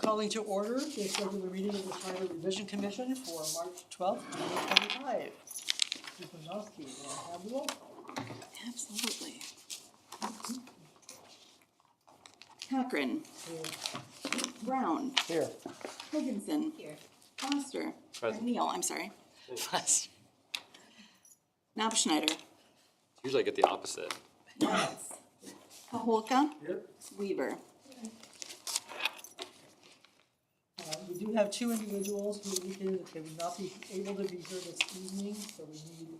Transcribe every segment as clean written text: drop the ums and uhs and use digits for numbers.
calling to order the regular meeting of the Charter Revision Commission for March 12th, 2025. Mr. Kozlowski, may I have the roll call? Absolutely. Cochran. Brown. Here. Higginson. Here. Foster. Present. Neal, I'm sorry. Knopfschneider. Usually I get the opposite. Paholka. Here. Weaver. We do have two individuals who indicated that they would not be able to be here this evening, so we need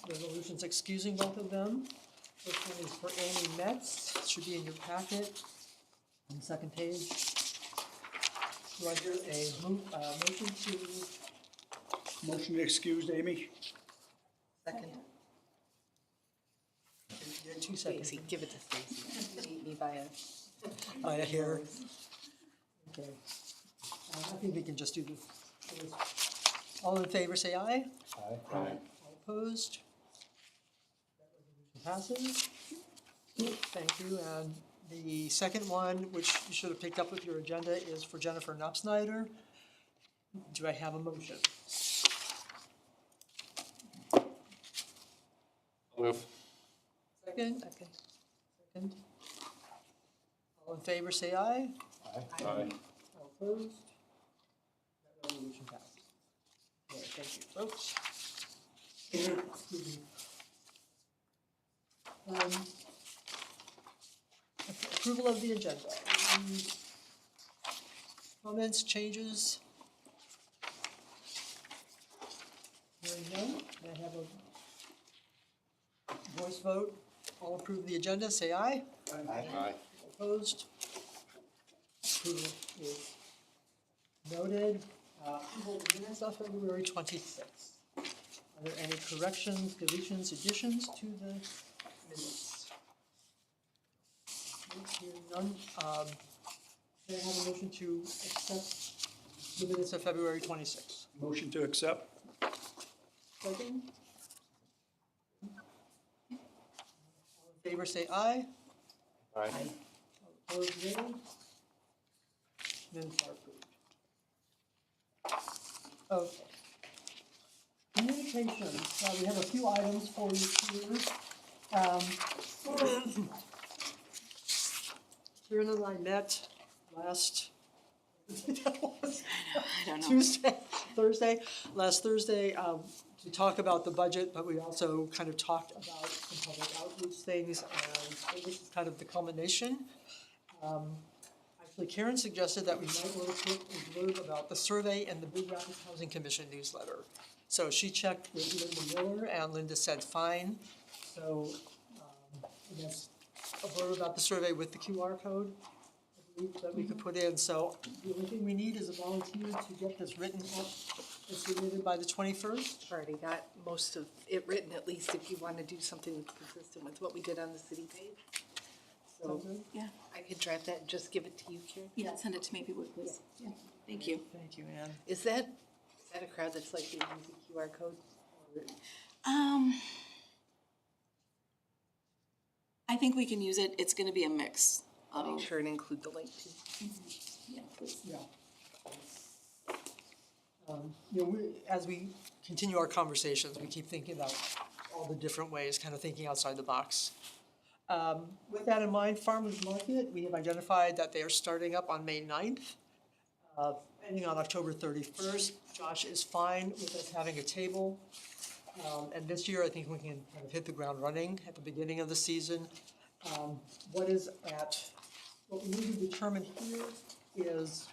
resolutions excusing both of them. First one is for Amy Metz, it should be in your packet on the second page. Do I hear a motion to Motion to excuse Amy. second? Yeah, 2 seconds. Stacy, give it to Stacy. Beat me by a. I hear. Okay. I think we can just do this. All in favor, say aye. Aye. All opposed? That resolution passes. Thank you. And the second one, which you should have picked up with your agenda, is for Jennifer Knopfschneider. Do I have a motion? Move. Second? Second. All in favor, say aye. Aye. All opposed? That resolution passes. Okay, thank you, folks. Excuse me. Approval of the agenda. Any comments, changes? Hearing none, may I have a voice vote? All approve the agenda, say aye. Aye. Opposed? Approval is noted. Approval of minutes of February 26th. Are there any corrections, deletions, additions to the minutes? Hearing none. May I have a motion to accept the minutes of February 26th? Motion to accept. Second? All in favor, say aye. Aye. Opposed, nay. Minutes are approved. Okay. Communications, we have a few items for you here. Karen and I met last I don't know. last Thursday, to talk about the budget, but we also kind of talked about some public outreach things, and so this is kind of the culmination. Actually, Karen suggested that we might want to put a blurb about the survey and the Big Rapids Housing Commission newsletter. So she checked with Linda Miller, and Linda said fine. So, I guess a blurb about the survey with the QR code, I believe, that we could put in. So the only thing we need is a volunteer to get this written up and submitted by the 21st. I've already got most of it written, at least if you want to do something that's consistent with what we did on the city page. So Sounds good? Yeah, I could draft that and just give it to you, Karen. yeah, send it to me if you would, please. Yeah, thank you. Thank you, Ann. Is that a crowd that's likely to use the QR code? Or- I think we can use it. It's gonna be a mix I'll of, make sure and include the link too. yeah, please. Yeah. As we continue our conversations, we keep thinking about all the different ways, kind of thinking outside the box. With that in mind, Farmers Market, we have identified that they are starting up on May 9th, ending on October 31st. Josh is fine with us having a table. And this year, I think we can kind of hit the ground running at the beginning of the season. What we need to determine here is,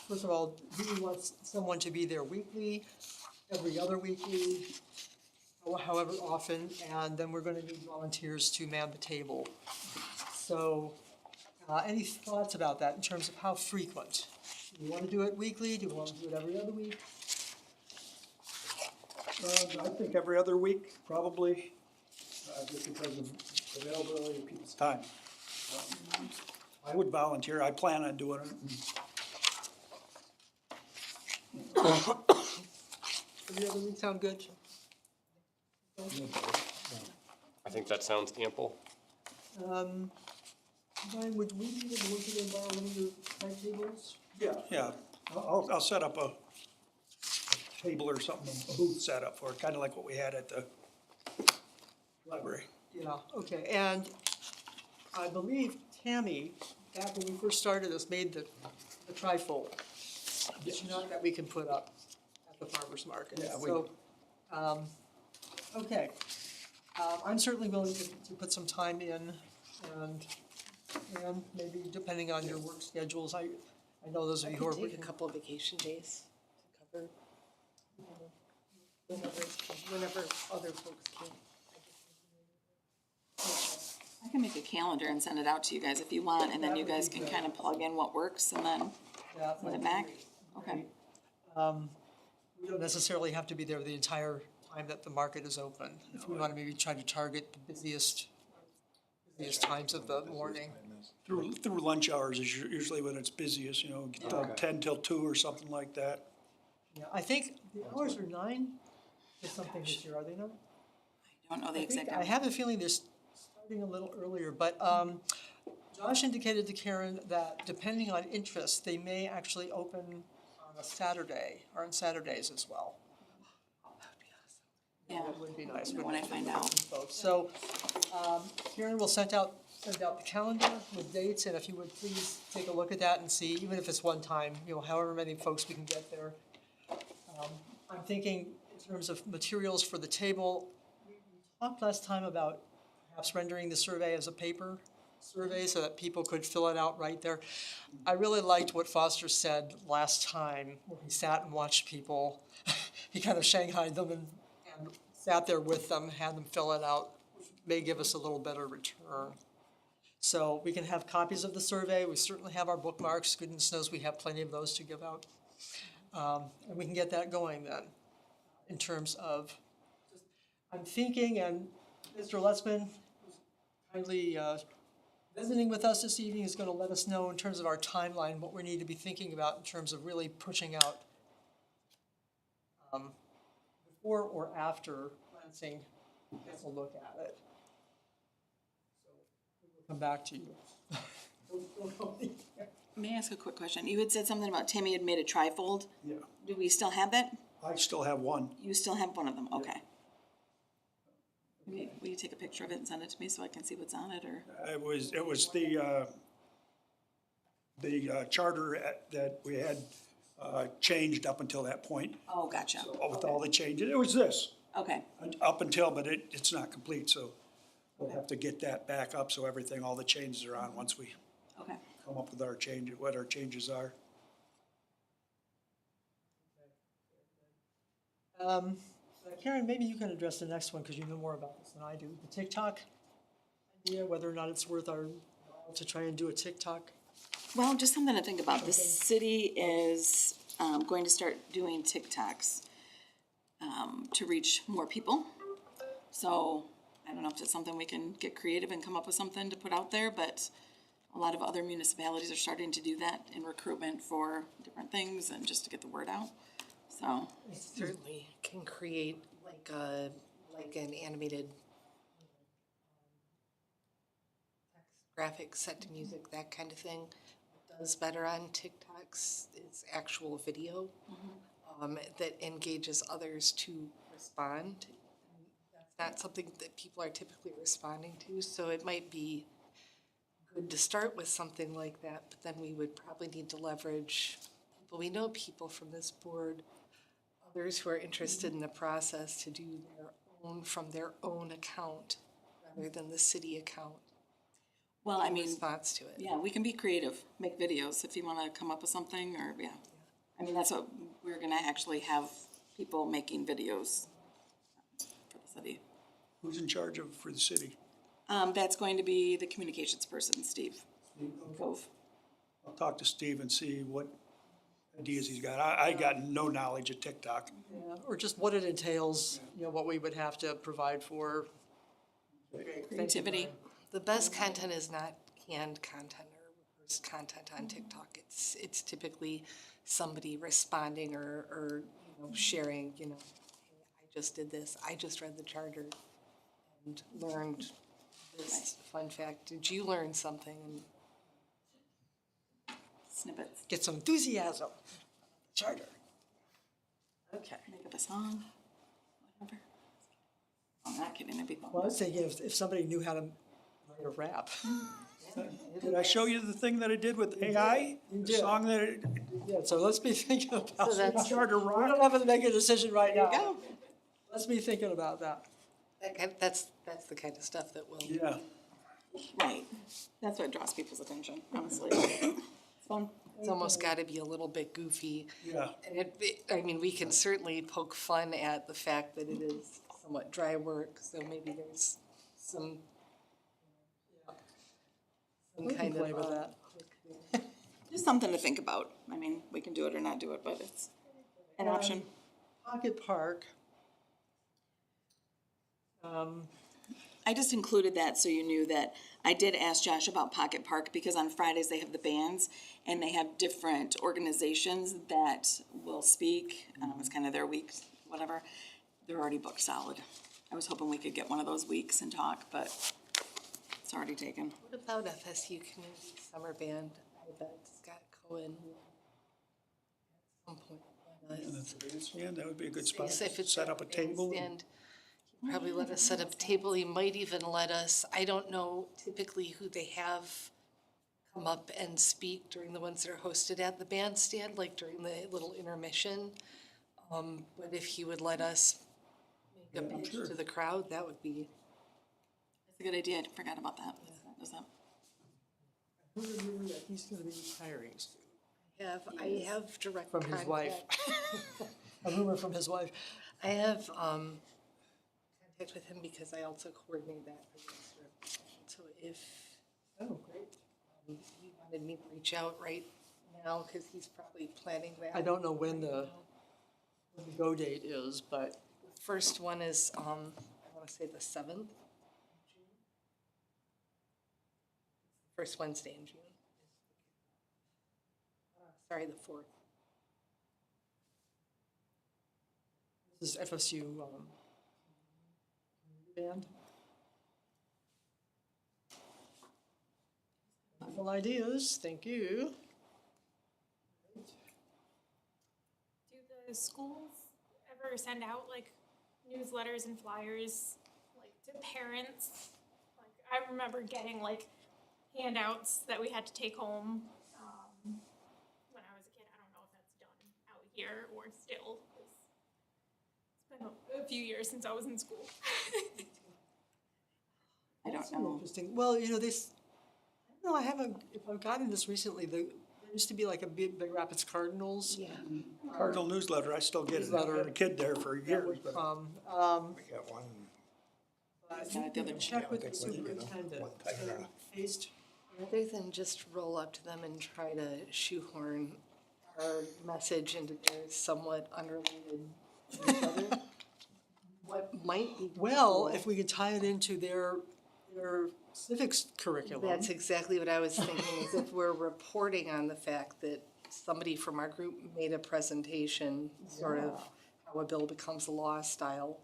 first of all, do we want someone to be there weekly, every other weekly, or however often, and then we're gonna need volunteers to man the table. So, any thoughts about that in terms of how frequent? Do we wanna do it weekly? Do we wanna do it every other week? I think every other week, probably, just because of availability of people's time. I would volunteer. I plan on doing it. Every other week sound good? I think that sounds ample. Brian, would we be able to look at and borrow one of your timetables? Yeah, I'll set up a table or something, a booth setup for it, kind of like what we had at the library. Yeah, okay, and I believe Tammy, back when we first started this, made the trifold. It's not that we can put up at the farmer's market. Yeah, So, okay. I'm certainly willing to put some time in and maybe depending on your work schedules, I know those I of you who are could take a working. couple of vacation days to cover, whenever other folks can. I can make a calendar and send it out to you guys if you want, and then you guys can kind of plug in what works and then Yeah, send it back. Okay. We don't necessarily have to be there the entire time that the market is open. If we want to maybe try to target the busiest times of the morning. Through lunch hours is usually when it's busiest, you know, 10 till 2 or something like that. Yeah, I think the hours are 9 or something this year, are they not? I don't know the I exact think, I hours. have a feeling they're starting a little earlier, but Josh indicated to Karen that depending on interest, they may actually open on a Saturday or on Saturdays as well. Yeah, That would be nice. when I find out. So, Karen will send out the calendar with dates, and if you would please take a look at that and see, even if it's one time, you know, however many folks we can get there. I'm thinking in terms of materials for the table, we talked last time about perhaps rendering the survey as a paper survey so that people could fill it out right there. I really liked what Foster said last time, where he sat and watched people. He kind of shanghaied them and sat there with them, had them fill it out, which may give us a little better return. So we can have copies of the survey. We certainly have our bookmarks. Goodness knows we have plenty of those to give out. And we can get that going then, in terms of, I'm thinking, and Mr. Letzman, who's kindly visiting with us this evening, is going to let us know in terms of our timeline, what we need to be thinking about in terms of really pushing out before or after Lansing gets a look at it. So we'll come back to you. May I ask a quick question? You had said something about Tammy had made a trifold. Yeah, Do we still have that? I still have one. You still have one of them, okay. Will you take a picture of it and send it to me so I can see what's on it, or? It was the charter that we had changed up until that point. Oh, gotcha. With all the changes, it was this, Okay, up until, but it's not complete, so we'll have to get that back up so everything, all the changes are on once we okay. come up with what our changes are. Karen, maybe you can address the next one because you know more about this than I do. The TikTok idea, whether or not it's worth our while to try and do a TikTok. Well, just something to think about. The city is going to start doing TikToks to reach more people. So I don't know if it's something we can get creative and come up with something to put out there, but a lot of other municipalities are starting to do that in recruitment for different things and just to get the word out. So, Certainly can create like an animated text graphic set to music, that kind of thing. What does better on TikToks is actual video that engages others to respond. That's not something that people are typically responding to, so it might be good to start with something like that, but then we would probably need to leverage people. We know people from this board, others who are interested in the process, to do their own from their own account rather than the city account well, I in mean, response to it. yeah, we can be creative, make videos if you want to come up with something, or, yeah. I mean, that's what, we're gonna actually have people making videos for the city. Who's in charge for the city? That's going to be the communications person, Steve Cove. I'll talk to Steve and see what ideas he's got. I got no knowledge of TikTok. Yeah, or just what it entails, you know, what we would have to provide for. Creativity. The best content is not canned content or rehearsed content on TikTok. It's typically somebody responding or sharing, hey, I just did this, I just read the charter and learned this fun fact. Did you learn something? snippets, get some enthusiasm. Charter. Okay. make up a song, whatever. I'm not kidding, it'd be fun. Well, I was thinking if somebody knew how to write a rap. Did I show you the thing that I did with AI? The did. song that, Yeah, so let's be thinking about, So that's, Charter we Rock? don't have to make a decision right now. Go. Let's be thinking about that. that's the kind of stuff that will. Yeah. Right, that's what draws people's attention, honestly. It's fun. It's almost gotta be a little bit goofy. Yeah. And I mean, we can certainly poke fun at the fact that it is somewhat dry work, so maybe there's some We can kind play of, with that. Just something to think about. I mean, we can do it or not do it, but it's an option. Pocket Park. I just included that so you knew that I did ask Josh about Pocket Park because on Fridays they have the bands and they have different organizations that will speak. It's kind of their week, whatever. They're already booked solid. I was hoping we could get one of those weeks and talk, but it's already taken. what about FSU Community Summer Band? I bet Scott Cohen will at some point let us. Yeah, that would be a good spot. If it's Set up a table. And he'd probably let us set up a table. He might even let us, I don't know typically who they have come up and speak during the ones that are hosted at the bandstand, like during the little intermission. But if he would let us make a pitch sure. to the crowd, that would be. That's a good idea. I forgot about that. Does that? Who remembered that he's gonna be retiring soon? I have direct From his wife. contact. A rumor from his wife. I have contact with him because I also coordinate that for the restaurant. So if Oh, great. he wanted me to reach out right now, because he's probably planning that. I don't know when the go date is, but First one is, I wanna say the 7th. First Wednesday in June. Sorry, the 4th. this is FSU, band. Wonderful ideas, thank you. Do the schools ever send out like newsletters and flyers like to parents? Like I remember getting like handouts that we had to take home when I was a kid. I don't know if that's done out here or still. 'Cause it's been a few years since I was in school. I don't That's know. interesting. Well, you know, this, I don't know, I haven't, if I've gotten this recently, there used to be like a Big Rapids Cardinals. Yeah. Cardinal newsletter, I still get it. I Newsletter. had a kid there for That years, would but come. We got one, I Yeah, the other- check with the I think we did, superintendent. one time. Faced, Rather than just roll up to them and try to shoehorn our message into their somewhat unrelated to each other, what might be. well, cool- if we could tie it into their civics curriculum. That's exactly what I was thinking, is if we're reporting on the fact that somebody from our group made a presentation, sort of how a bill becomes a law style,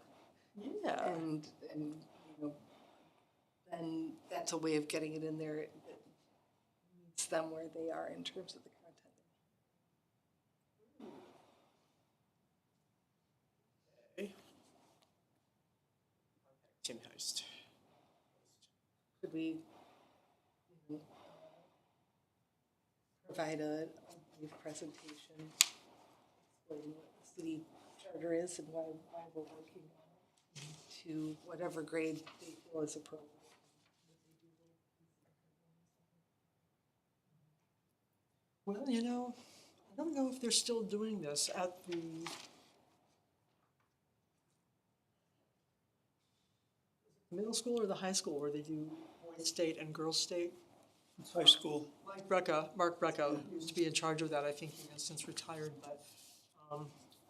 Yeah, and, you know, then that's a way of getting it in there that meets them where they are in terms of the content. Tim Heist. Could we, you know, provide a brief presentation explaining what the city charter is and why we're working on it to whatever grade they feel is appropriate. Well, you know, I don't know if they're still doing this at the middle school or the high school where they do boys state and girls state. it's high school. Mark Brecka used to be in charge of that. I think he has since retired, but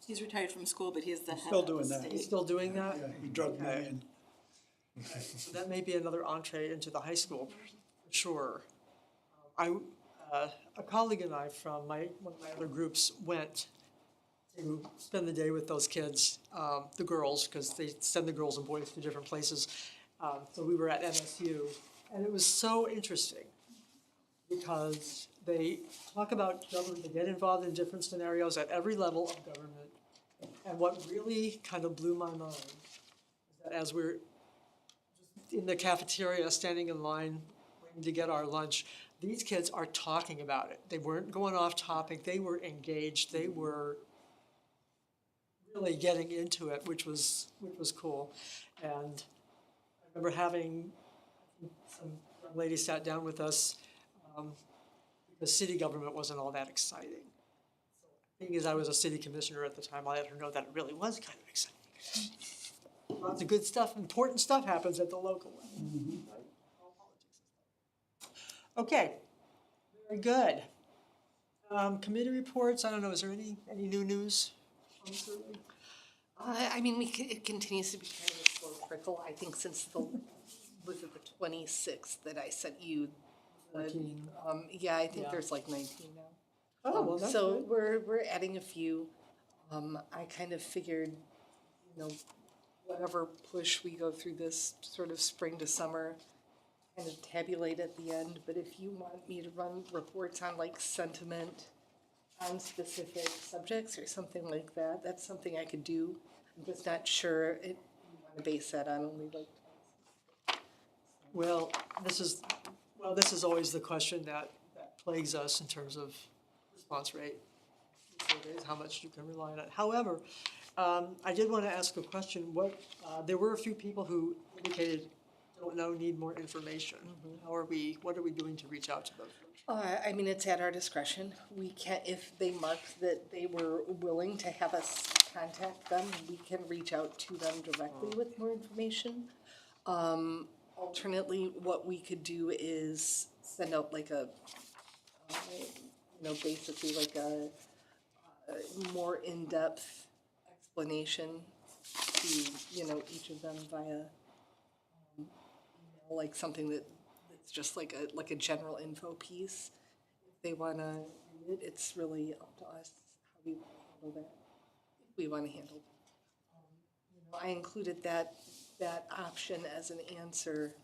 He's retired from school, but he's the head Still of the doing that. state. he's still doing that. Yeah, he drugged me in. So that may be another entree into the high school, for sure. A colleague and I from one of my other groups went to spend the day with those kids, the girls, because they send the girls and boys to different places. So we were at MSU, and it was so interesting because they talk about government, they get involved in different scenarios at every level of government. And what really kind of blew my mind is that as we're in the cafeteria, standing in line, waiting to get our lunch, these kids are talking about it. They weren't going off topic, they were engaged, they were really getting into it, which was cool. And I remember having some young lady sat down with us, because city government wasn't all that exciting. Being as I was a city commissioner at the time, I let her know that it really was kind of exciting. Lots of good stuff, important stuff happens at the local level. Right? All politics. Okay, very good. Committee reports, I don't know, is there any new news? I mean, it continues to be kind of a slow trickle. I think since was it the 26th that I sent you? 14. Yeah, I think Yeah. there's like 19 now. Oh, well, that's So good. we're adding a few. I kind of figured, whatever push we go through this sort of spring to summer, kind of tabulate at the end. But if you want me to run reports on like sentiment on specific subjects or something like that, that's something I could do. I'm just not sure you want to base that on only like. Well, this is always the question that plagues us in terms of response rate. Surveys, how much you can rely on it. However, I did want to ask a question. There were a few people who indicated don't know, need more information. What are we doing to reach out to those folks? I mean, it's at our discretion. We can, if they marked that they were willing to have us contact them, we can reach out to them directly with more information. Alternately, what we could do is send out like a, basically like a more in-depth explanation to, each of them via, like something that's just like a general info piece. If they wanna read it, it's really up to us how we handle that, if we wanna handle it. I included that option as an answer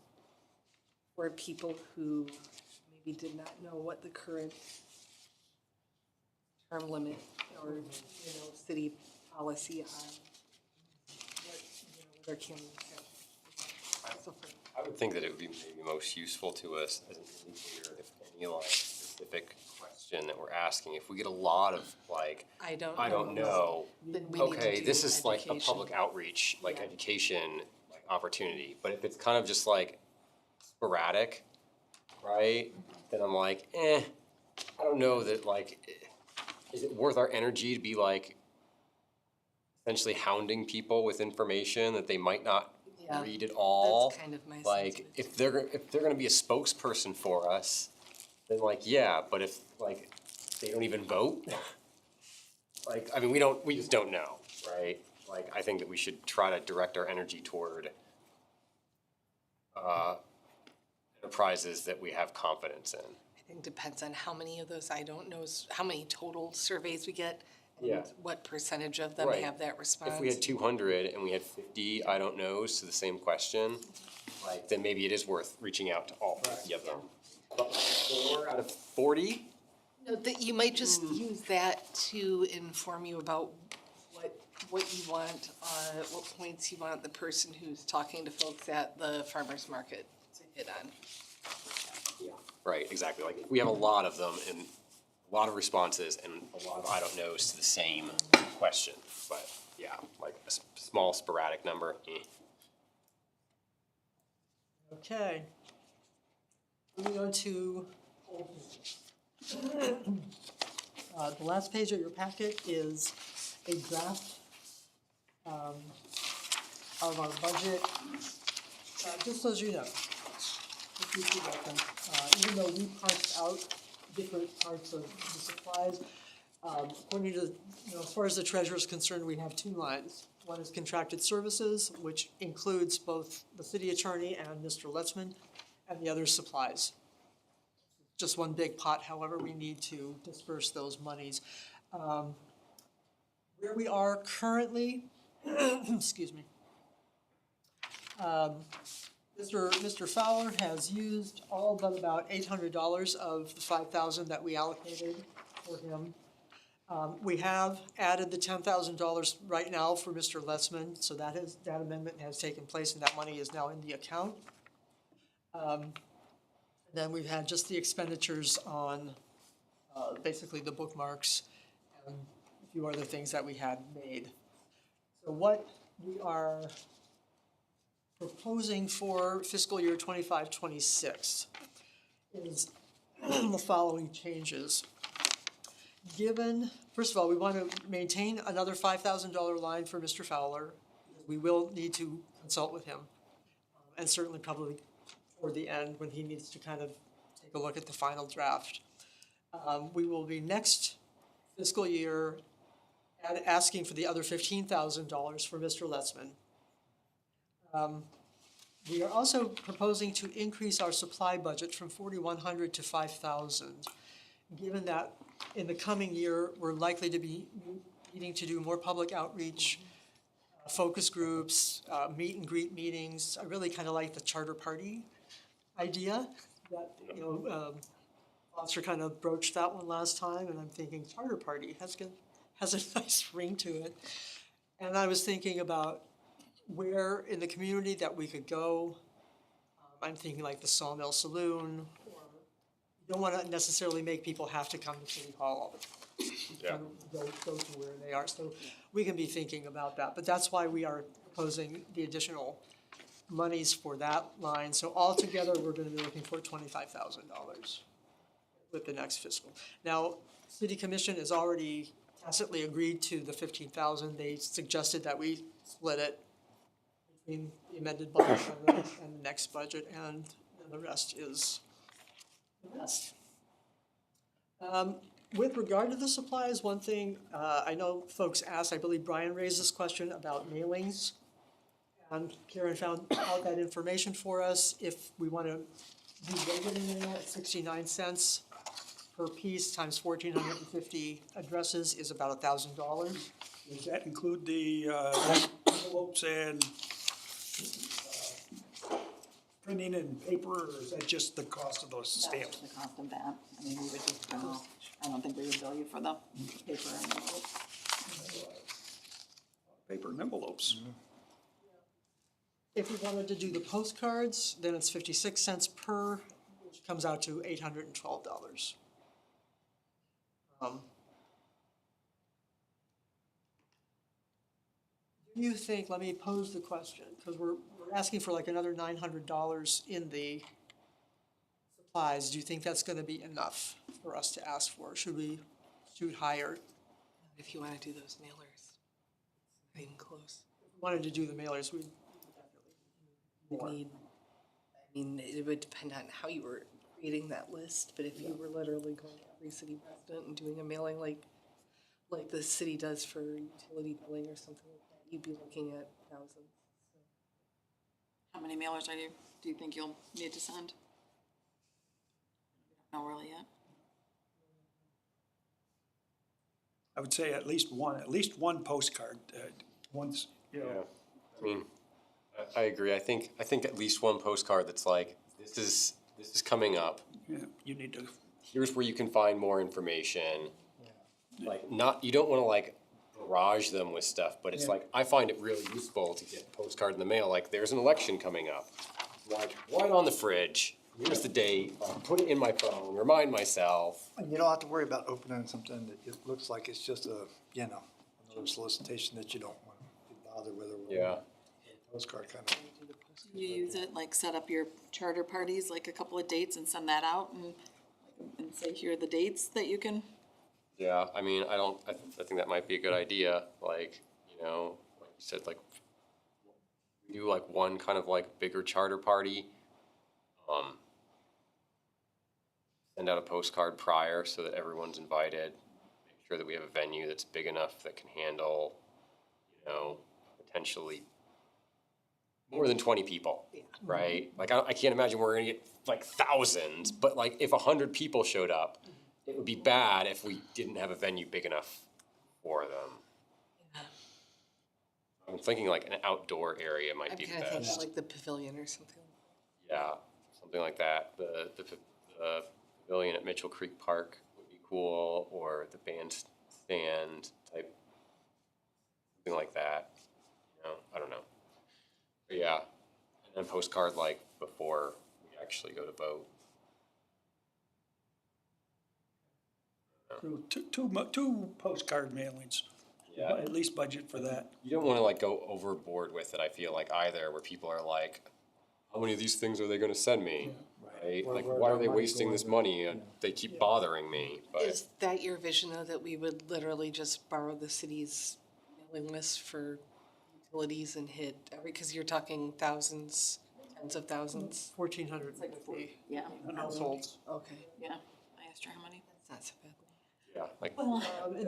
for people who maybe did not know what the current term limit or, city policy on what, their candidates have. So for- I would think that it would be maybe most useful to us as an indicator if any like specific question that we're asking, if we get a lot of like, I don't know, Then we need to okay, do this is like a education. public outreach, like Yeah. education, like opportunity, but if it's kind of just like sporadic, right, then I'm like, I don't know that like, is it worth our energy to be like essentially hounding people with information that they might not Yeah, read at all? That's kind of my sense of Like, it. if they're gonna be a spokesperson for us, then like, yeah, but if like, they don't even vote, like, I mean, we just don't know, right? Like, I think that we should try to direct our energy toward enterprises that we have confidence in. I think depends on how many of those I don't know, how many total surveys we get. Yeah. And what percentage of them Right. have that response. If we had 200 and we had 50 I don't knows to the same question, like, then maybe it is worth reaching out to all 50 of them. But 4 out of 40? No, that you might just use that to inform you about what you want, what points you want the person who's talking to folks at the farmer's market to hit on. Yeah. Right, exactly. Like, we have a lot of them and a lot of responses and a lot of I don't knows to the same question. But yeah, like a small sporadic number. Okay. Moving on to old business. The last page of your packet is a draft of our budget. Just so as you know, even though we parsed out different parts of the supplies, according to, as far as the treasurer is concerned, we have 2 lines. One is contracted services, which includes both the city attorney and Mr. Letzman, and the other is supplies. Just one big pot, however, we need to disperse those monies. Where we are currently, excuse me, Mr. Fowler has used all but about $800 of the 5,000 that we allocated for him. We have added the $10,000 right now for Mr. Letzman, so that amendment has taken place and that money is now in the account. Then we've had just the expenditures on basically the bookmarks and a few other things that we had made. So what we are proposing for fiscal year 25-26 is the following changes. Given, first of all, we want to maintain another $5,000 line for Mr. Fowler. We will need to consult with him, and certainly probably toward the end when he needs to kind of take a look at the final draft. We will be next fiscal year asking for the other $15,000 for Mr. Letzman. We are also proposing to increase our supply budget from 4,100 to 5,000. Given that in the coming year, we're likely to be needing to do more public outreach, focus groups, meet and greet meetings. I really kind of like the charter party idea that, Foster kind of broached that one last time, and I'm thinking charter party has a nice ring to it. And I was thinking about where in the community that we could go. I'm thinking like the Sawmill Saloon, or you don't want to necessarily make people have to come to City Hall all the time. Yeah. Go to where they are, so we can be thinking about that, but that's why we are proposing the additional monies for that line. So altogether, we're gonna be looking for $25,000 with the next fiscal. Now, City Commission has already tacitly agreed to the 15,000. They suggested that we split it between the amended budget and the next budget, and the rest is the rest. With regard to the supplies, one thing, I know folks asked, I believe Brian raised this question about mailings. And Karen found out that information for us. If we want to do regular mail at 69 cents per piece times 1,450 addresses is about $1,000. Does that include the envelopes and printing and paper, or is that just the cost of those stamps? That's the cost of that. I mean, we would just, I don't think we would bill you for the paper and envelope. Paper and envelopes. If we wanted to do the postcards, then it's 56 cents per, which comes out to $812. Do you think, let me pose the question, because we're asking for like another $900 in the supplies. Do you think that's gonna be enough for us to ask for? Should we shoot higher? If you want to do those mailers, not even close. If we wanted to do the mailers, we'd You need, I mean, it would depend on how you were creating that list, but if you were literally going to every city resident and doing a mailing like the city does for utility billing or something like that, you'd be looking at thousands. How many mailers do you think you'll need to send? We don't know really yet. I would say at least one postcard, once, you know. Yeah, I mean, I agree. I think at least one postcard that's like, this is coming up. Yeah, you need to, Here's where you can find more information. Like, you don't wanna like barrage them with stuff, but it's like, I find it really useful to get a postcard in the mail, like, there's an election coming up. Like, right on the fridge, here's the date, put it in my phone, remind myself. And you don't have to worry about opening something that it looks like it's just another solicitation that you don't want to bother with or Yeah. postcard kind of. Do you use it, like set up your charter parties, like a couple of dates and send that out and say, here are the dates that you can? Yeah, I mean, I think that might be a good idea, like, like you said, like, we do like one kind of like bigger charter party. Send out a postcard prior so that everyone's invited, make sure that we have a venue that's big enough that can handle, potentially more than 20 people, right? Like, I can't imagine we're gonna get like thousands, but like if 100 people showed up, it would be bad if we didn't have a venue big enough for them. I'm thinking like an outdoor area might I'm be the kind of thinking best. like the pavilion or something. Yeah, something like that. The pavilion at Mitchell Creek Park would be cool, or the bandstand type, something like that. You know, I don't know. But yeah, and then postcard like before we actually go to vote. So two postcard mailings. Yeah. At least budget for that. You don't want to like go overboard with it, I feel like, either, where people are like, how many of these things are they gonna send me? Right? Where- Like, where why their are they money wasting going this to- money? And they keep bothering me, but Is that your vision, though, that we would literally just borrow the city's mailing list for utilities and hit every, because you're talking thousands, tens of thousands? 1,450 Yeah, households. Okay, yeah. I asked her how many. that's not so bad. yeah, like And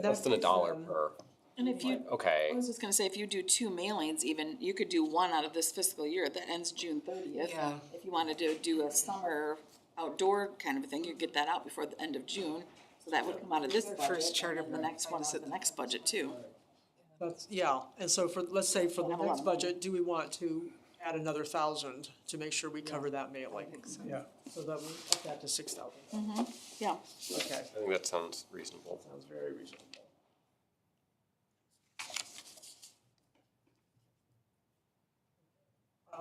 less than that's, $1 per. And if you, Okay, I was just gonna say, if you do 2 mailings even, you could do one out of this fiscal year that ends June 30th. Yeah. If you wanted to do a summer outdoor kind of a thing, you'd get that out before the end of June. So that would come out of this budget. First charter and then the next one, out of the next budget too. that's, yeah, and so for, let's say for the Have a lot next of money. budget, do we want to add another 1,000 to make sure we cover that mailing? Yeah. So that we up that to 6,000. Yeah. Okay, I think that sounds reasonable. sounds very reasonable.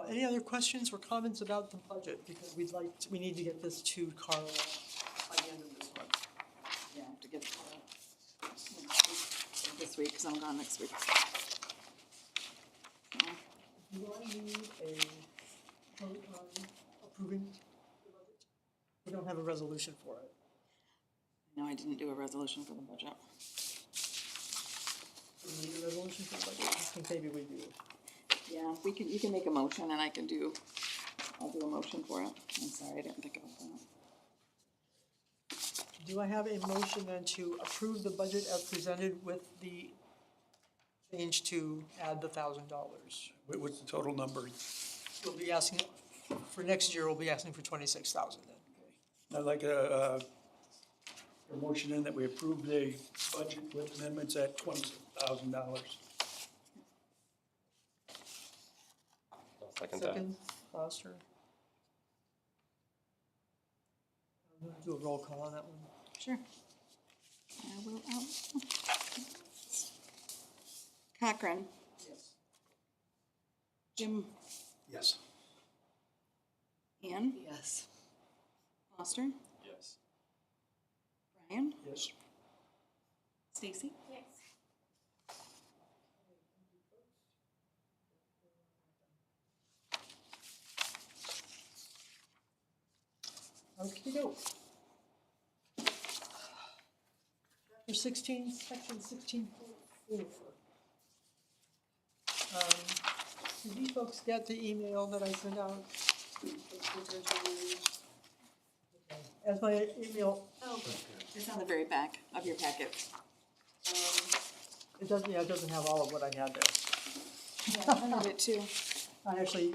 Any other questions or comments about the budget? Because we need to get this to Carla by the end of this month. Yeah, to get this week, because I'm gone next week. Do I need a vote on approving the budget? We don't have a resolution for it. No, I didn't do a resolution for the budget. Do we need a resolution for the budget? I think maybe we do. Yeah, we can, you can make a motion and I'll do a motion for it. I'm sorry, I didn't think about that. Do I have a motion then to approve the budget as presented with the change to add the $1,000? What's the total number? We'll be asking, for next year, we'll be asking for 26,000 then. I'd like a motion in that we approve the budget with amendments at $20,000. I'll second that. Second, Foster. I'm gonna do a roll call on that one. Sure. I will, Cochran, Yes. Jim, Yes. Ann, Yes. Foster, Yes. Brian, Yes. Stacy. Yes. Okey-doke. Chapter 16, section 16.4. Did you folks get the email that I sent out? As my email, It's on the very back of your packet. it doesn't have all of what I had there. Yeah, I read it too. I actually,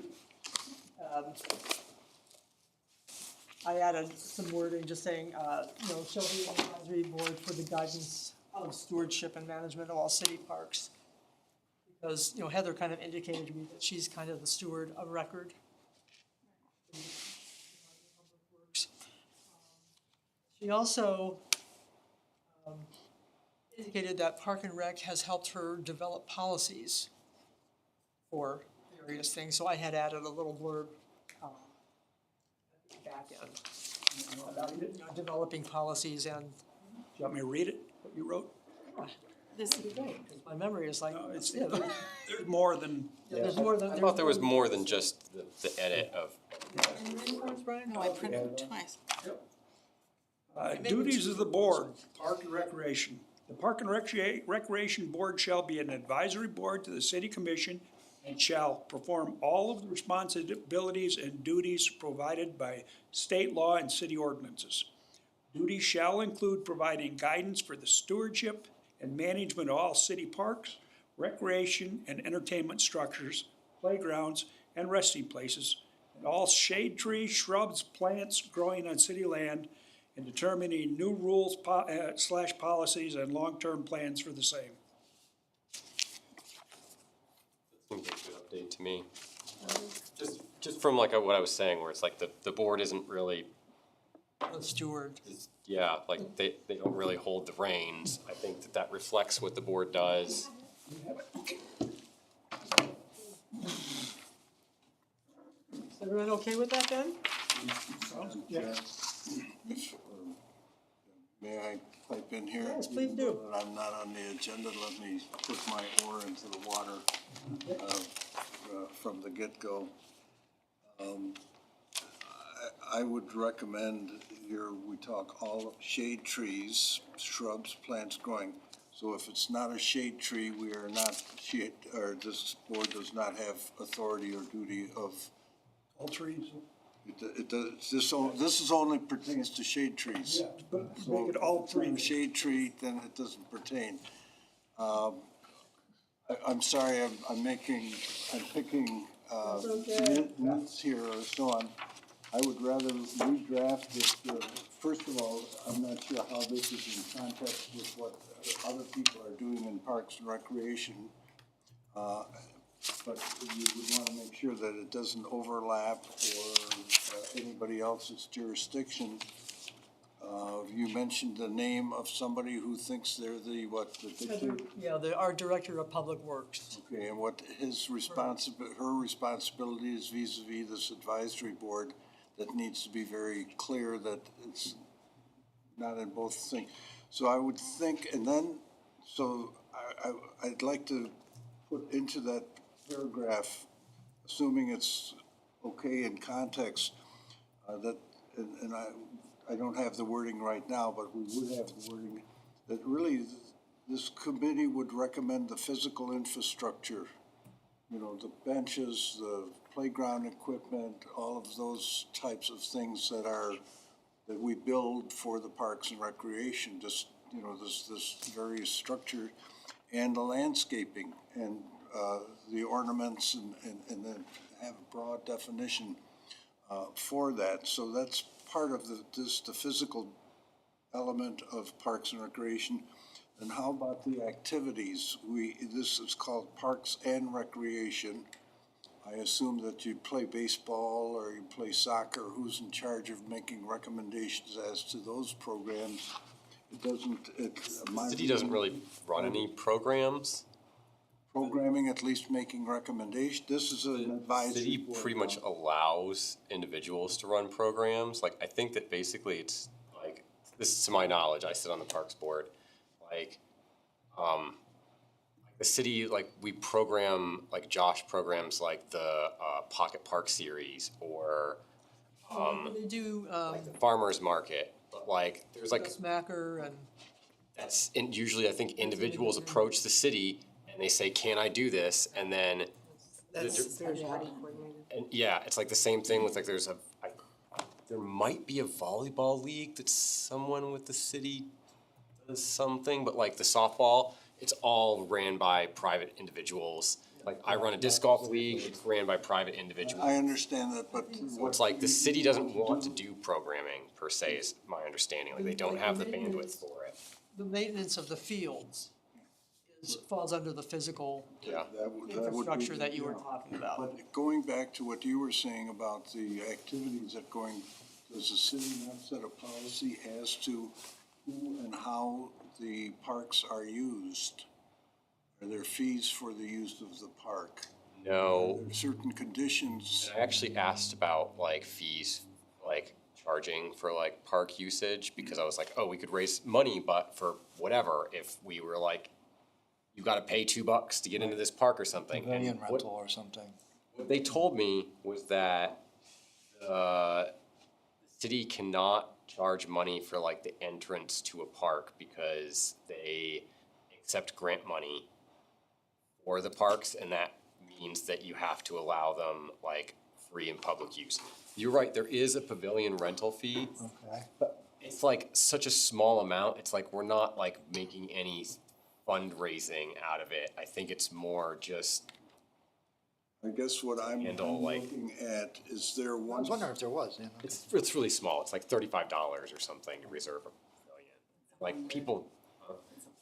I added some wording just saying, shall be an advisory board for the guidance of stewardship and management of all city parks. Because, Heather kind of indicated to me that she's kind of the steward of record. She also indicated that Park and Rec has helped her develop policies for various things, so I had added a little blurb at the back end about developing policies, and Do you want me to read it, what you wrote? This would be great. my memory is like, No, it's, yeah, there's more than, there's more than. I thought there was more than just the edit of, Brian? No, I printed it twice. duties of the board, Park and Recreation. The Park and Recreation Board shall be an advisory board to the city commission and shall perform all of the responsibilities and duties provided by state law and city ordinances. Duties shall include providing guidance for the stewardship and management of all city parks, recreation and entertainment structures, playgrounds, and resting places, and all shade trees, shrubs, plants growing on city land, and determining new rules / policies and long-term plans for the same. seems like a good update to me. Just from like what I was saying, where it's like the board isn't really, The steward. yeah, like they don't really hold the reins. I think that reflects what the board does. Is everyone okay with that then? May I pipe in here? Yes, please do. Even though I'm not on the agenda, let me put my oar into the water from the get-go. I would recommend here, we talk all shade trees, shrubs, plants growing. So if it's not a shade tree, we are not, or this board does not have authority or duty of, All trees, it does, this is only pertains to shade trees. but So make it all if it's not a trees. shade tree, then it doesn't pertain. I'm sorry, I'm picking, nits here or so on. I would rather redraft this, first of all, I'm not sure how this is in context with what other people are doing in Parks and Recreation. But you would wanna make sure that it doesn't overlap or anybody else's jurisdiction. You mentioned the name of somebody who thinks they're the, Yeah, our Director of Public Works. okay, and what his her responsibility is vis-à-vis this advisory board that needs to be very clear that it's not in both things. So I would think, and then, so I'd like to put into that paragraph, assuming it's okay in context, that, and I don't have the wording right now, but we would have the wording, that really this committee would recommend the physical infrastructure, you know, the benches, the playground equipment, all of those types of things that we build for the Parks and Recreation, just, you know, this various structure, and the landscaping, and the ornaments, and then have a broad definition for that. So that's part of the physical element of Parks and Recreation. And how about the activities? This is called Parks and Recreation. I assume that you play baseball or you play soccer. Who's in charge of making recommendations as to those programs? It doesn't, The city doesn't really run any programs. programming, at least making recommendations. This is an The advisory city board. pretty much allows individuals to run programs. Like, I think that basically it's like, this is to my knowledge, I sit on the Parks Board. Like, the city, like, we program, like Josh programs like the Pocket Park series or They do, Farmers Market. But like, there's like, Smacker and, that's, and usually I think individuals approach the city and they say, can I do this? And then, That's third party coordinated. and yeah, it's like the same thing with like, there might be a volleyball league that someone with the city does something, but like the softball, it's all ran by private individuals. Like I run a disc golf league, it's ran by private individuals. I understand that, but So it's like the city doesn't want to do programming per se, is my understanding. Like they don't have the bandwidth for it. the maintenance of the fields falls under the physical Yeah. that would be. infrastructure that you were talking about. But going back to what you were saying about the activities that does the city not set a policy as to who and how the parks are used? Are there fees for the use of the park? No, Are there certain conditions? I actually asked about like fees, like charging for like park usage, because I was like, oh, we could raise money, but for whatever, if we were like, you gotta pay $2 to get into this park or something. And Pavilion what- rental or something. What they told me was that the city cannot charge money for like the entrance to a park because they accept grant money for the parks, and that means that you have to allow them like free and public use. You're right, there is a pavilion rental fee. Okay. It's like such a small amount, it's like we're not like making any fundraising out of it. I think it's more just, I guess what I'm Handle, like- looking at, is there I one? was wondering if there was, you know. it's really small, it's like $35 or something to reserve a pavilion. Like people,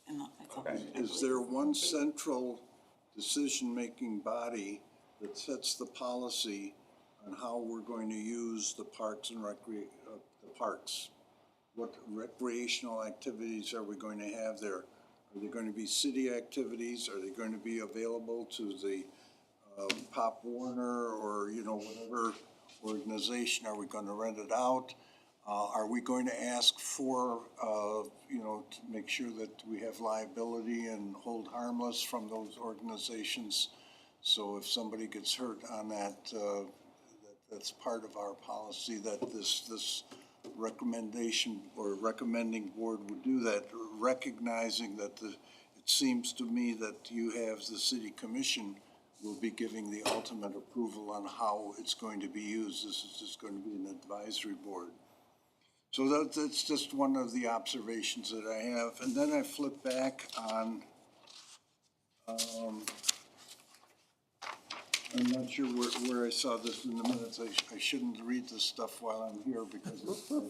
And it's all- Is there one central decision-making body that sets the policy on how we're going to use the parks and the parks. What recreational activities are we going to have there? Are they going to be city activities? Are they going to be available to the Pop Warner or, you know, whatever organization? Are we going to rent it out? Are we going to ask for, you know, to make sure that we have liability and hold harmless from those organizations? So if somebody gets hurt on that, that's part of our policy, that this recommendation or recommending board would do that, recognizing that it seems to me that you have the city commission will be giving the ultimate approval on how it's going to be used. This is just going to be an advisory board. So that's just one of the observations that I have. And then I flip back on, I'm not sure where I saw this in the minutes. I shouldn't read this stuff while I'm here because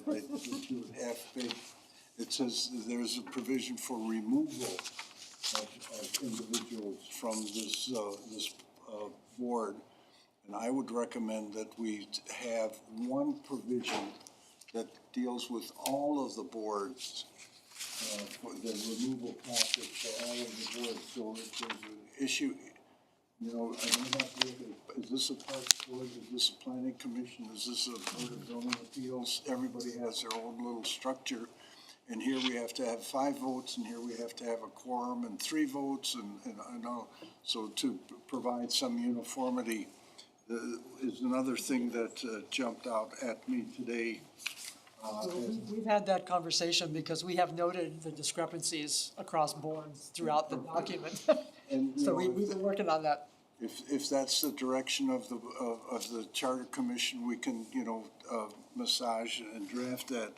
I just do it half-baked. It says there's a provision for removal of individuals from this board. And I would recommend that we have one provision that deals with all of the boards, for the removal process for all of the boards. So if there's an issue, you know, I don't have to look at, is this a parks board, is this a planning commission, is this a board of zoning appeals? Everybody has their own little structure. And here we have to have 5 votes, and here we have to have a quorum and 3 votes, and I know, so to provide some uniformity is another thing that jumped out at me today. We've had that conversation because we have noted the discrepancies across boards throughout the document. And, you So know, we've been working on that. If that's the direction of the Charter Commission, we can, you know, massage and draft that.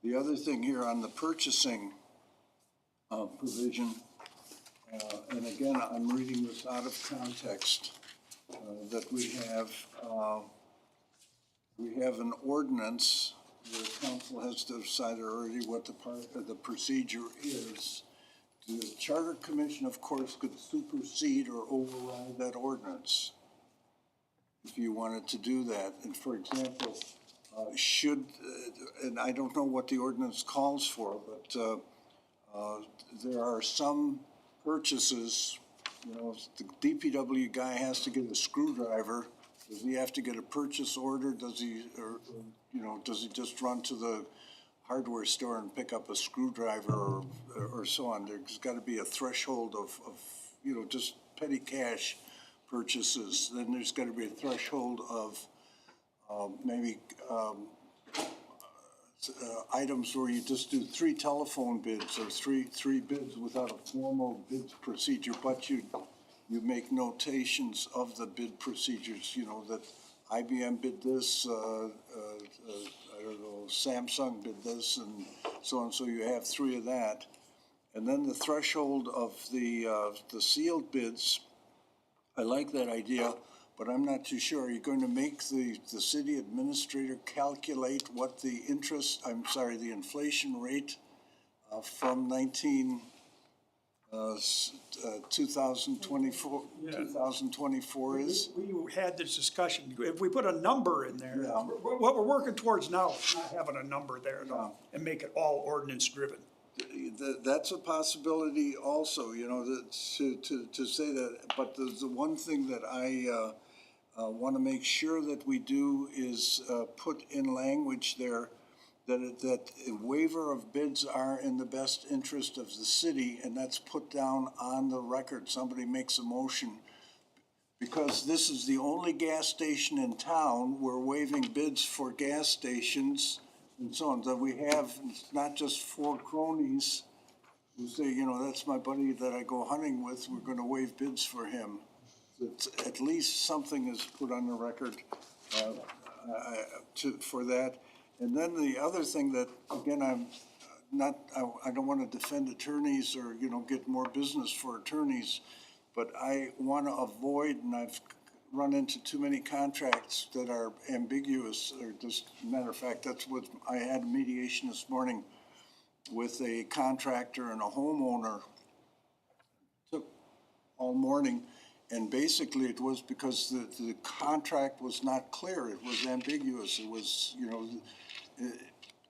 The other thing here on the purchasing provision, and again, I'm reading this out of context, that we have an ordinance. The council has decided already what the procedure is. The Charter Commission, of course, could supersede or override that ordinance if you wanted to do that. And for example, and I don't know what the ordinance calls for, but there are some purchases, you know, the DPW guy has to get a screwdriver. Does he have to get a purchase order? Does he, or you know, does he just run to the hardware store and pick up a screwdriver or so on? There's got to be a threshold of, you know, just petty cash purchases. Then there's got to be a threshold of maybe items where you just do 3 telephone bids or three bids without a formal bid procedure, but you make notations of the bid procedures, you know, that IBM bid this, I don't know, Samsung bid this, and so on. So you have 3 of that. And then the threshold of the sealed bids, I like that idea, but I'm not too sure. Are you going to make the city administrator calculate what the the inflation rate from 2024 is? We had this discussion, if we put a number in there, Yeah. what we're working towards now is not having a number there at all, and make it all ordinance driven. That's a possibility also, you know, to say that, but the one thing that I want to make sure that we do is put in language there that a waiver of bids are in the best interest of the city, and that's put down on the record. Somebody makes a motion, because this is the only gas station in town, we're waiving bids for gas stations and so on, that we have not just 4 cronies who say, you know, that's my buddy that I go hunting with, we're gonna waive bids for him. That at least something is put on the record for that. And then the other thing that, again, I don't want to defend attorneys or, you know, get more business for attorneys, but I want to avoid, and I've run into too many contracts that are ambiguous, or just, matter of fact, that's what, I had a mediation this morning with a contractor and a homeowner. Took all morning, And basically, it was because the contract was not clear, it was ambiguous, it was,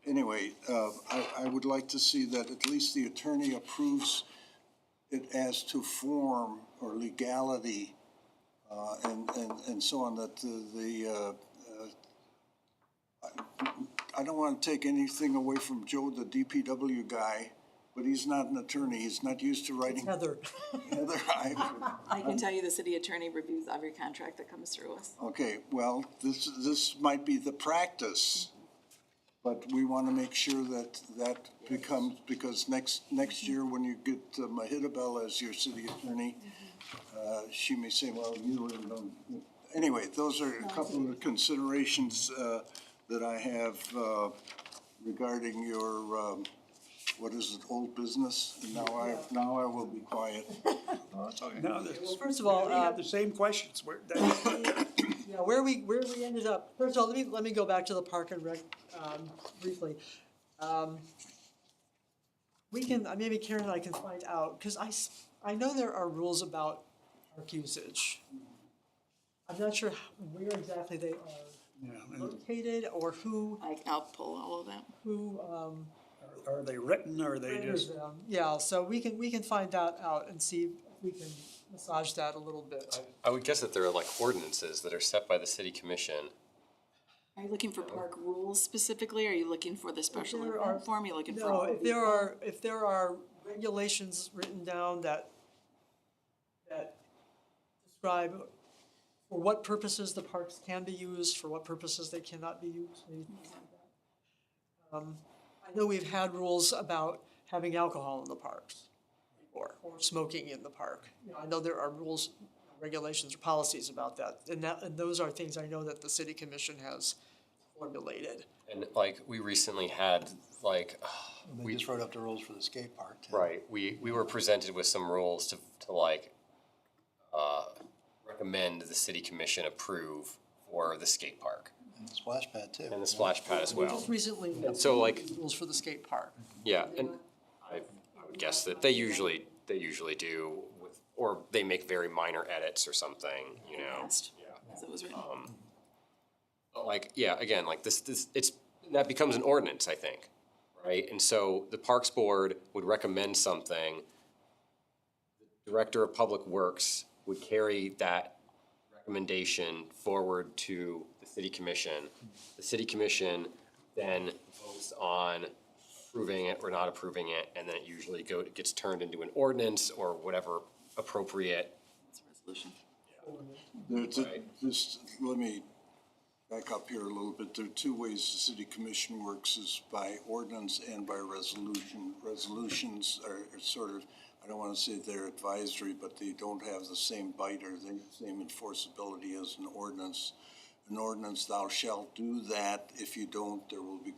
anyway, I would like to see that at least the attorney approves it as to form or legality, and so on, that I don't want to take anything away from Joe, the DPW guy, but he's not an attorney, he's not used to writing. Heather, Heather, I can tell you the city attorney reviews every contract that comes through us. okay, well, this might be the practice, but we want to make sure that that becomes, because next year when you get Mahitabel as your city attorney, she may say, well, you really don't. Anyway, those are a couple of considerations that I have regarding your, what is it, old business? And now I will be quiet. No, well, first of all, we have the same questions. yeah, where we ended up, first of all, let me go back to the Park and Rec, briefly. We can, maybe Karen and I can find out, because I know there are rules about park usage. I'm not sure where exactly they are located, or who, I'll pull all of that. Are they written, or are they renders just? them. Yeah, so we can find that out and see if we can massage that a little bit. I would guess that there are like ordinances that are set by the city commission. Are you looking for park rules specifically, or are you looking for the special there event are- form? You looking for? No, all of if there are regulations written down that describe for what purposes the parks can be used, for what purposes they cannot be used, maybe things like that. I know we've had rules about having alcohol in the parks, or smoking in the park. I know there are rules, regulations, or policies about that, and those are things I know that the city commission has formulated. And like, we recently had like, They just wrote up the rules for the skate park too. right, we were presented with some rules to like, recommend the city commission approve for the skate park And the splash pad too. and the splash pad as We well. just recently So like, rules for the skate park. yeah, and I would guess that they usually do with, or they make very minor edits or something, you know? Passed. Yeah. As it was written. But like, yeah, again, like that becomes an ordinance, I think, right? And so the Parks Board would recommend something. The Director of Public Works would carry that recommendation forward to the city commission. The city commission then votes on approving it or not approving it, and then it usually gets turned into an ordinance or whatever appropriate. It's a resolution. Just let me back up here a little bit. There are two ways the city commission works, is by ordinance and by resolution. Resolutions are sort of, I don't want to say they're advisory, but they don't have the same bite or the same enforceability as an ordinance. An ordinance, thou shalt do that. If you don't, there will be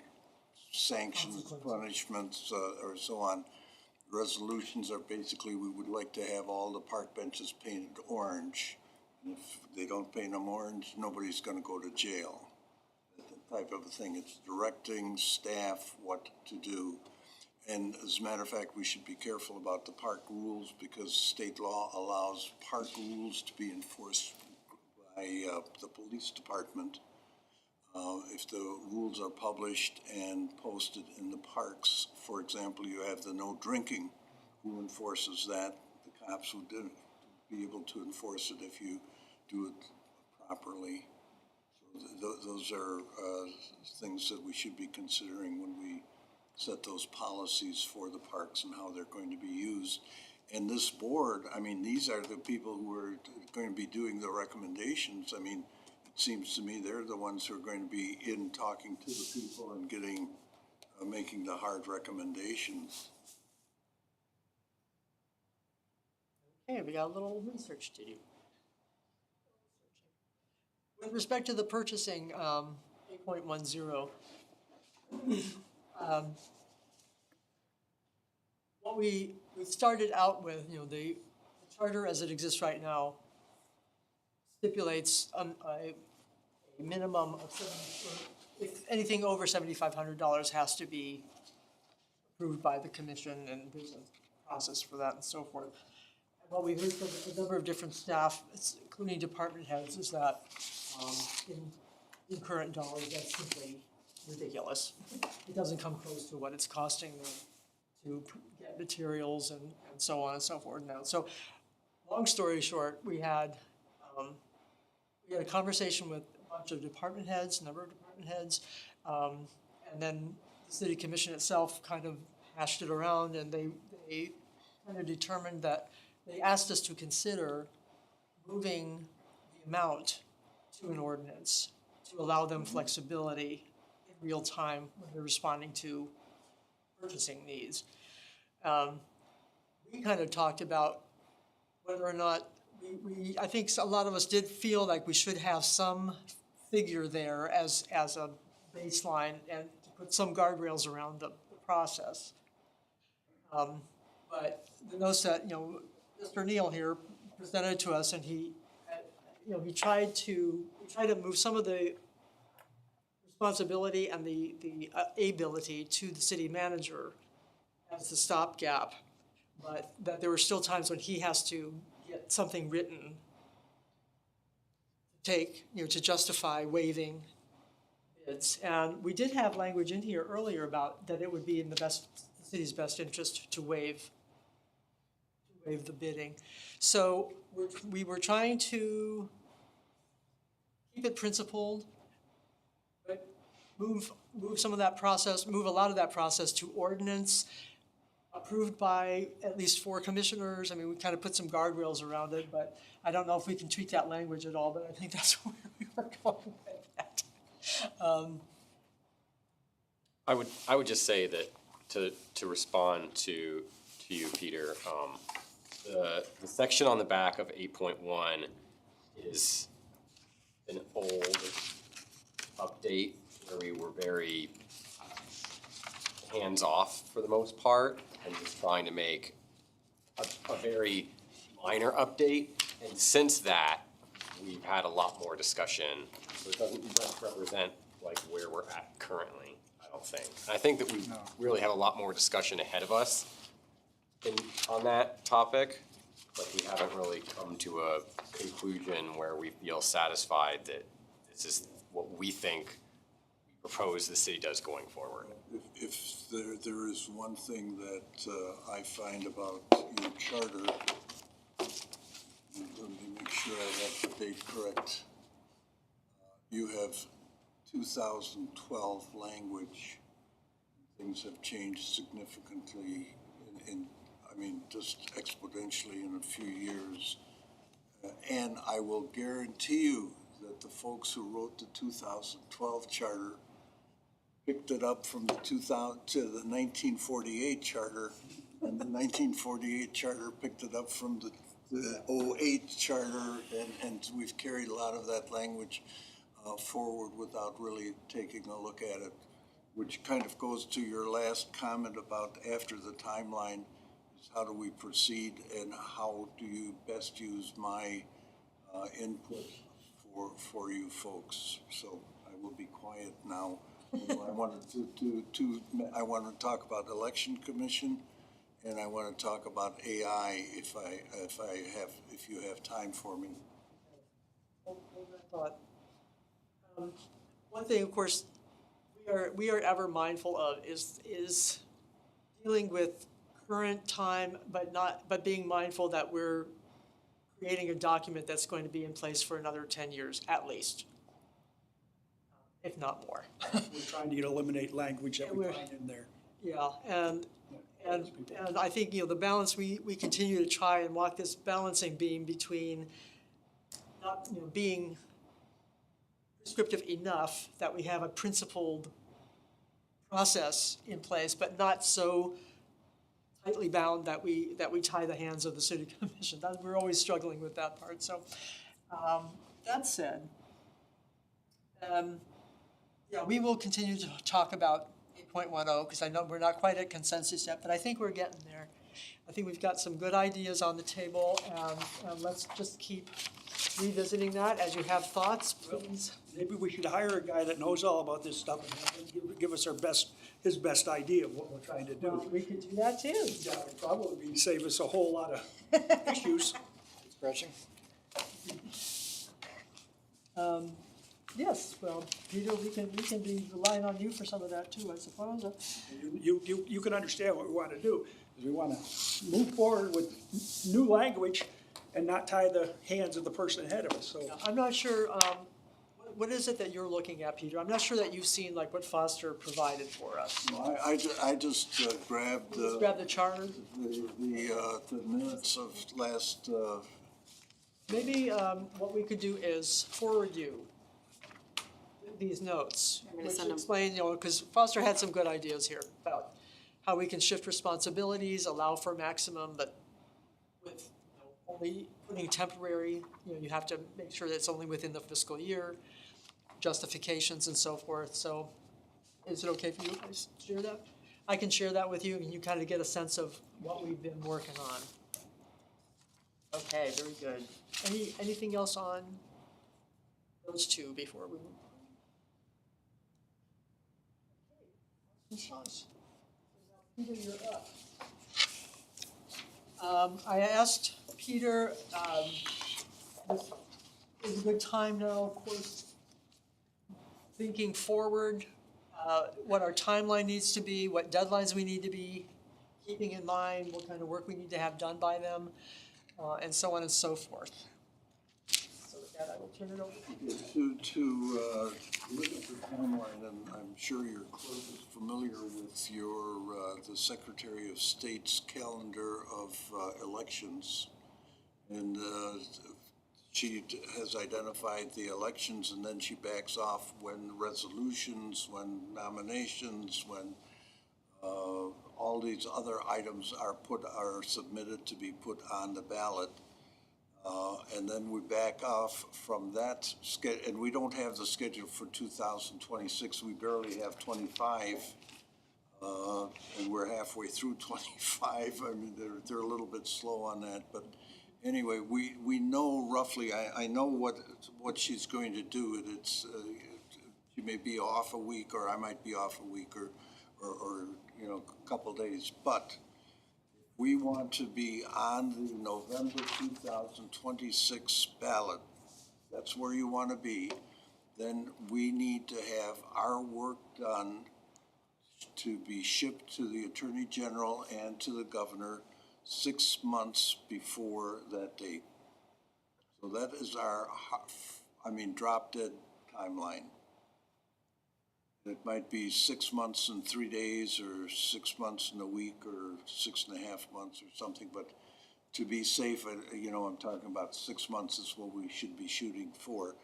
sanctions, punishments, or so on. Resolutions are basically, we would like to have all the park benches painted orange. And if they don't paint them orange, nobody's gonna go to jail. That type of a thing. It's directing staff what to do. And as a matter of fact, we should be careful about the park rules, because state law allows park rules to be enforced by the police department. If the rules are published and posted in the parks, for example, you have the no drinking. Who enforces that? The cops would be able to enforce it if you do it properly. So those are things that we should be considering when we set those policies for the parks and how they're going to be used. And this board, I mean, these are the people who are going to be doing the recommendations. I mean, it seems to me they're the ones who are going to be in talking to the people and getting, making the hard recommendations. Okay, we got a little research to do. With respect to the purchasing, 8.10, what we started out with, the charter as it exists right now stipulates a minimum of if anything over $7,500 has to be approved by the commission, and there's a process for that and so forth. what we heard from a number of different staff, including department heads, is that in current dollars, that's simply ridiculous. It doesn't come close to what it's costing them to get materials and so on and so forth now. So, long story short, we had a conversation with a bunch of department heads, a number of department heads, and then the city commission itself kind of hashed it around, and they kind of determined that they asked us to consider moving the amount to an ordinance to allow them flexibility in real time when they're responding to purchasing needs. We kind of talked about whether or not I think a lot of us did feel like we should have some figure there as a baseline and to put some guardrails around the process. But the notice that, Mr. Neal here presented to us, and he tried to move some of the responsibility and the ability to the city manager as the stopgap, but that there were still times when he has to get something written to justify waiving bids. And we did have language in here earlier about that it would be in the city's best interest to waive the bidding. So we were trying to keep it principled, but move some of that process, move a lot of that process to ordinance approved by at least 4 commissioners. I mean, we kind of put some guardrails around it, but I don't know if we can tweak that language at all, but I think that's where we were going with that. I would just say that to respond to you, Peter, the section on the back of 8.1 is an old update where we were very hands-off for the most part and just trying to make a very minor update. And since that, we've had a lot more discussion. So it doesn't represent like where we're at currently, I don't think. And I think that we really have a lot more discussion ahead of us on that topic, but we haven't really come to a conclusion where we feel satisfied that this is what we think we propose the city does going forward. If there is one thing that I find about your charter, let me make sure I have the date correct. You have 2012 language. Things have changed significantly just exponentially in a few years. And I will guarantee you that the folks who wrote the 2012 charter picked it up from the 1948 charter, and the 1948 charter picked it up from the 08 charter, and we've carried a lot of that language forward without really taking a look at it, which kind of goes to your last comment about after the timeline, is how do we proceed and how do you best use my input for you folks. So I will be quiet now. I wanted I want to talk about election commission, and I want to talk about AI if you have time for me. Hold that thought. One thing, of course, we are ever mindful of is dealing with current time, but being mindful that we're creating a document that's going to be in place for another 10 years at least, if not more. We're trying to eliminate language that we find in there. Yeah, and I think, the balance, we continue to try and walk this balancing beam between not, being prescriptive enough that we have a principled process in place, but not so tightly bound that we tie the hands of the city commission. We're always struggling with that part. So that said, we will continue to talk about 8.10 because I know we're not quite at consensus yet, but I think we're getting there. I think we've got some good ideas on the table, and let's just keep revisiting that. As you have thoughts, please. Maybe we should hire a guy that knows all about this stuff and have him give us his best idea of what we're trying to do. We could do that too. Yeah, it'd probably save us a whole lot of issues. Scratching? Yes, well, Peter, we can be relying on you for some of that too, I suppose. You can understand what we want to do, is we want to move forward with new language and not tie the hands of the person ahead of us, so. I'm not sure, what is it that you're looking at, Peter? I'm not sure that you've seen like what Foster provided for us. I just grabbed Let's grab the charter. the minutes of last, Maybe what we could do is forward you these notes, Want me to which send 'em? explain, because Foster had some good ideas here about how we can shift responsibilities, allow for maximum, but with only putting temporary, you have to make sure that it's only within the fiscal year, justifications and so forth. So is it okay for you if I share that? I can share that with you and you kind of get a sense of what we've been working on. Okay, very good. Anything else on those two before we move? Peter, you're up. I asked Peter, this is a good time now, of course, thinking forward, what our timeline needs to be, what deadlines we need to be keeping in mind, what kind of work we need to have done by them, and so on and so forth. So with that, I will turn it over to you. to look at the timeline, and I'm sure your clerk is familiar with the Secretary of State's calendar of elections. And she has identified the elections, and then she backs off when resolutions, when nominations, when all these other items are submitted to be put on the ballot. And then we back off from that and we don't have the schedule for 2026. We barely have 25, and we're halfway through 25. I mean, they're a little bit slow on that, but anyway, we know roughly. I know what she's going to do. It's she may be off a week, or I might be off a week, or a couple days, but we want to be on the November 2026 ballot. That's where you want to be. Then we need to have our work done to be shipped to the Attorney General and to the Governor 6 months before that date. So that is our, drop dead timeline. It might be 6 months and 3 days, or 6 months and a week, or 6.5 months or something, but to be safe, I'm talking about 6 months is what we should be shooting for.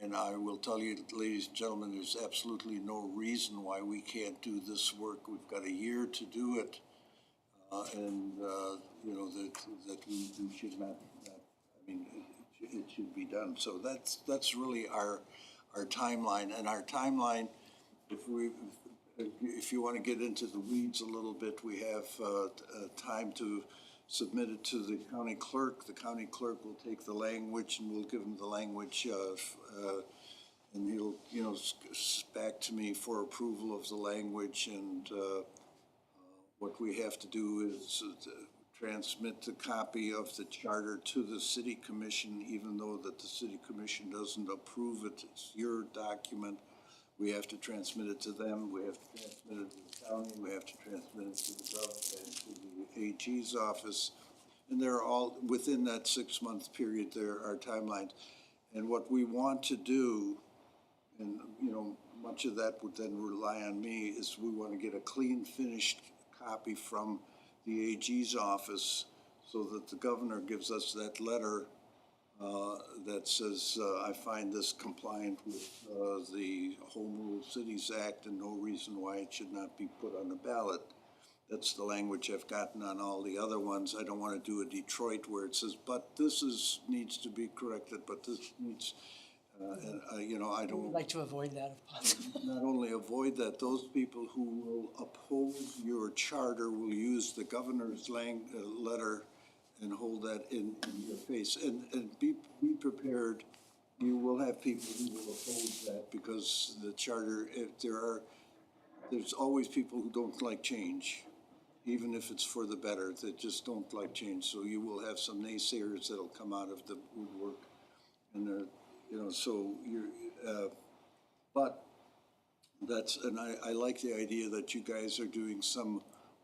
And I will tell you, ladies and gentlemen, there's absolutely no reason why we can't do this work. We've got a year to do it, that we should not, it should be done. So that's really our timeline, and our timeline. If you want to get into the weeds a little bit, we have time to submit it to the county clerk. The county clerk will take the language, and we'll give him the language, and he'll, back to me for approval of the language. And what we have to do is transmit the copy of the charter to the city commission, even though that the city commission doesn't approve it. It's your document. We have to transmit it to them, we have to transmit it to the county, we have to transmit it to the Gov and to the AG's office. And they're all, within that 6 month period, there are timelines. And what we want to do, and much of that would then rely on me, is we want to get a clean, finished copy from the AG's office so that the governor gives us that letter that says, I find this compliant with the Home Rule Cities Act and no reason why it should not be put on the ballot. That's the language I've gotten on all the other ones. I don't want to do a Detroit where it says, but this needs to be corrected, but this needs, I don't. I'd like to avoid that if possible. Not only avoid that, those people who will oppose your charter will use the governor's letter and hold that in your face. And be prepared, you will have people who will oppose that because the charter, there's always people who don't like change, even if it's for the better, that just don't like change. So you will have some naysayers that'll come out of the woodwork. And they're, so but and I like the idea that you guys are doing some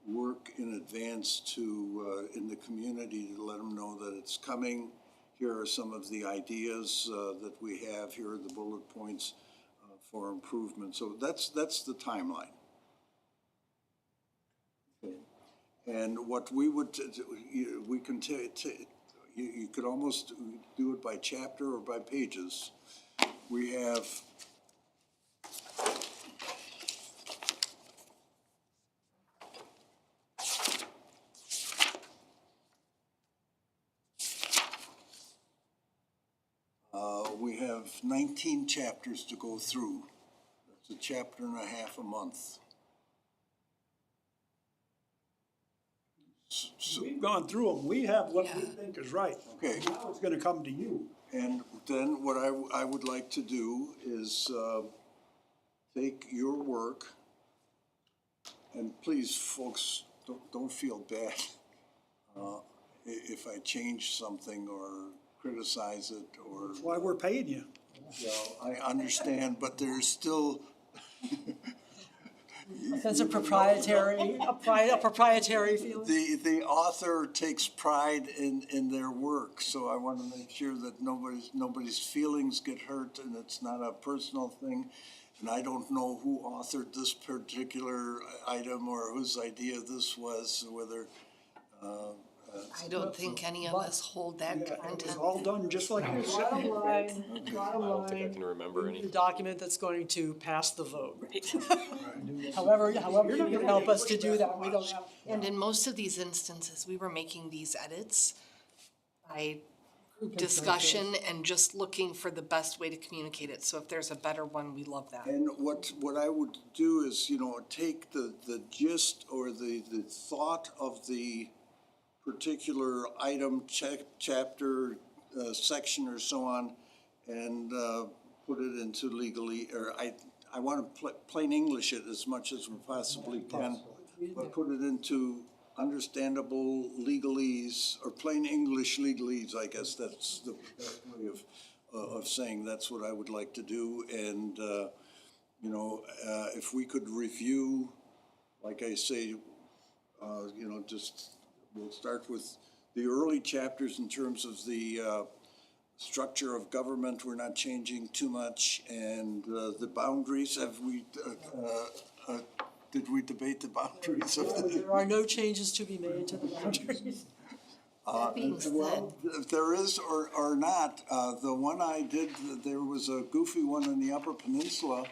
work in advance in the community to let them know that it's coming. Here are some of the ideas that we have. Here are the bullet points for improvement. So that's the timeline. Okay. And what we would, we can you could almost do it by chapter or by pages. We have we have 19 chapters to go through. That's a chapter and a half a month. So, We've gone through them, we have what we think is right. okay. Now it's gonna come to you. And then what I would like to do is take your work, and please, folks, don't feel bad if I change something or criticize it or. That's why we're paying you. I understand, but there's still. Sense of proprietary feeling. The author takes pride in their work, so I want to make sure that nobody's feelings get hurt and it's not a personal thing. And I don't know who authored this particular item or whose idea this was, whether. I don't think any of us hold that It was content. all done just like you said. Bottom line, I don't think I can remember any. the document that's going to pass the vote. However you can help us to do that, we don't have. And in most of these instances, we were making these edits by discussion and just looking for the best way to communicate it. So if there's a better one, we love that. And what I would do is, take the gist or the thought of the particular item, chapter, section or so on, and put it into legally, or I want to plain English it as much as we possibly can, but put it into understandable legalese, or plain English legalese, I guess that's the best way of saying that's what I would like to do. And, if we could review, like I say, just, we'll start with the early chapters in terms of the structure of government. We're not changing too much, and the boundaries. Did we debate the boundaries of the? There are no changes to be made to the boundaries. That being said, Well, if there is or not, the one I did, there was a goofy one in the Upper Peninsula,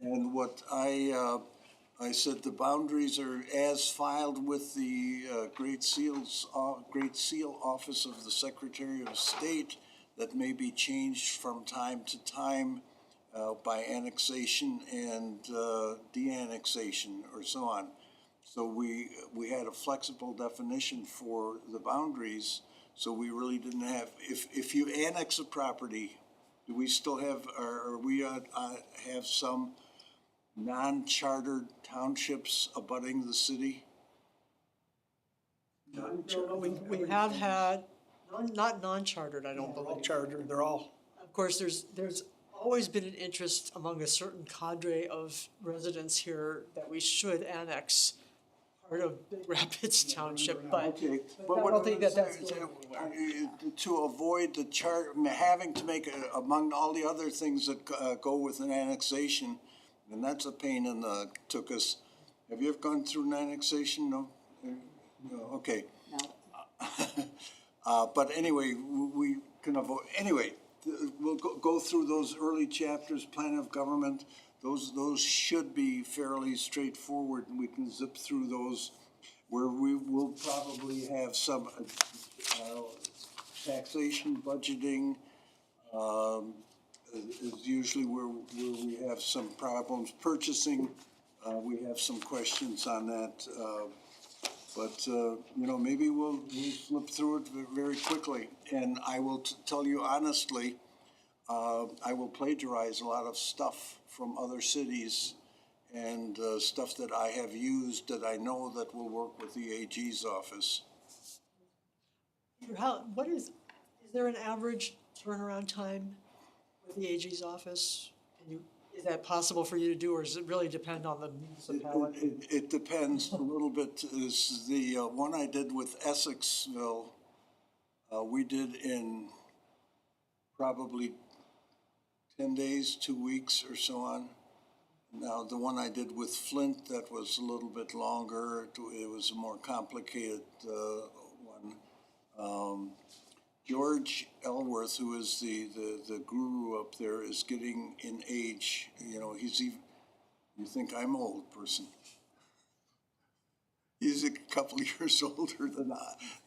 and what I said the boundaries are as filed with the Great Seal Office of the Secretary of State, that may be changed from time to time by annexation and de-annexation or so on. So we had a flexible definition for the boundaries, so we really didn't have, if you annex a property, do we still have, or we have some non-chartered townships abutting the city? We have had, not non-chartered, I don't All believe. charter, they're all. Of course, there's always been an interest among a certain cadre of residents here that we should annex part of Big Rapids Township, but Okay, I don't think that's to avoid the having to make, among all the other things that go with an annexation, and that's a pain in the tuchus. Have you ever gone through an annexation? No? No, okay. But anyway, we can avoid, anyway, we'll go through those early chapters, plan of government. Those should be fairly straightforward, and we can zip through those, where we will probably have some taxation, budgeting, is usually where we have some problems. Purchasing, we have some questions on that. But, maybe we'll flip through it very quickly. And I will tell you honestly, I will plagiarize a lot of stuff from other cities and stuff that I have used that I know that will work with the AG's office. Is there an average turnaround time with the AG's office? Is that possible for you to do, or does it really depend on the municipality? It depends a little bit. Is the one I did with Essexville, we did in probably 10 days, 2 weeks or so on. Now, the one I did with Flint, that was a little bit longer. It was a more complicated one. George Elworth, who is the guru up there, is getting in age. He's even, you think I'm old person. He's a couple of years older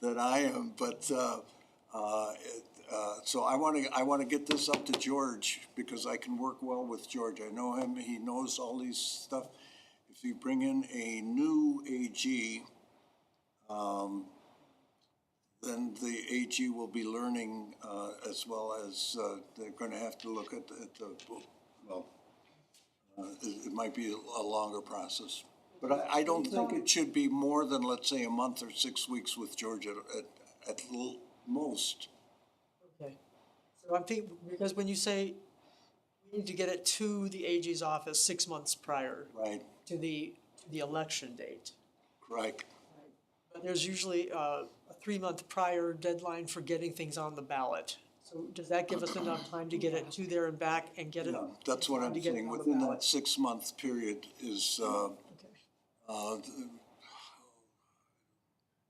than I am, but so I want to get this up to George because I can work well with George. I know him; he knows all these stuff. If you bring in a new AG, then the AG will be learning as well as they're going to have to look at the it might be a longer process. But I don't think it should be more than, let's say, a month or 6 weeks with George at most. Okay. So I'm thinking, because when you say we need to get it to the AG's office 6 months prior Right, to the election date, correct. but there's usually a 3-month prior deadline for getting things on the ballot. So does that give us enough time to get it to there and back and get it? Yeah, that's what I'm to get it saying. on the Within ballot? that 6-month period is,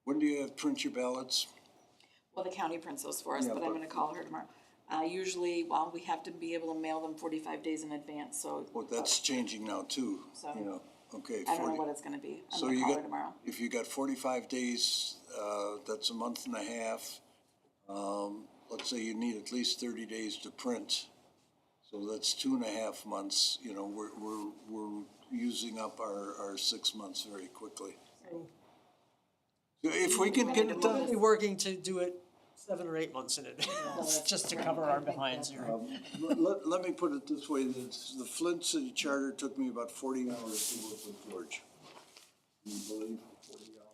when do you have print your ballots? Well, the county prints those for us, Yeah, but I'm but- gonna call her tomorrow. Usually, well, we have to be able to mail them 45 days in advance, so Well, that's changing now too, So- okay. I don't know 40 what it's gonna be. I'm So gonna you call her got, tomorrow. if you got 45 days, that's a month and a half. Let's say you need at least 30 days to print. So that's 2.5 months, we're using up our 6 months very quickly. If we can get it We're done, really working to do it 7 or 8 months in advance, just to cover our behinds here. let me put it this way, the Flint City Charter took me about 40 hours to work with George. Can you believe 40 hours?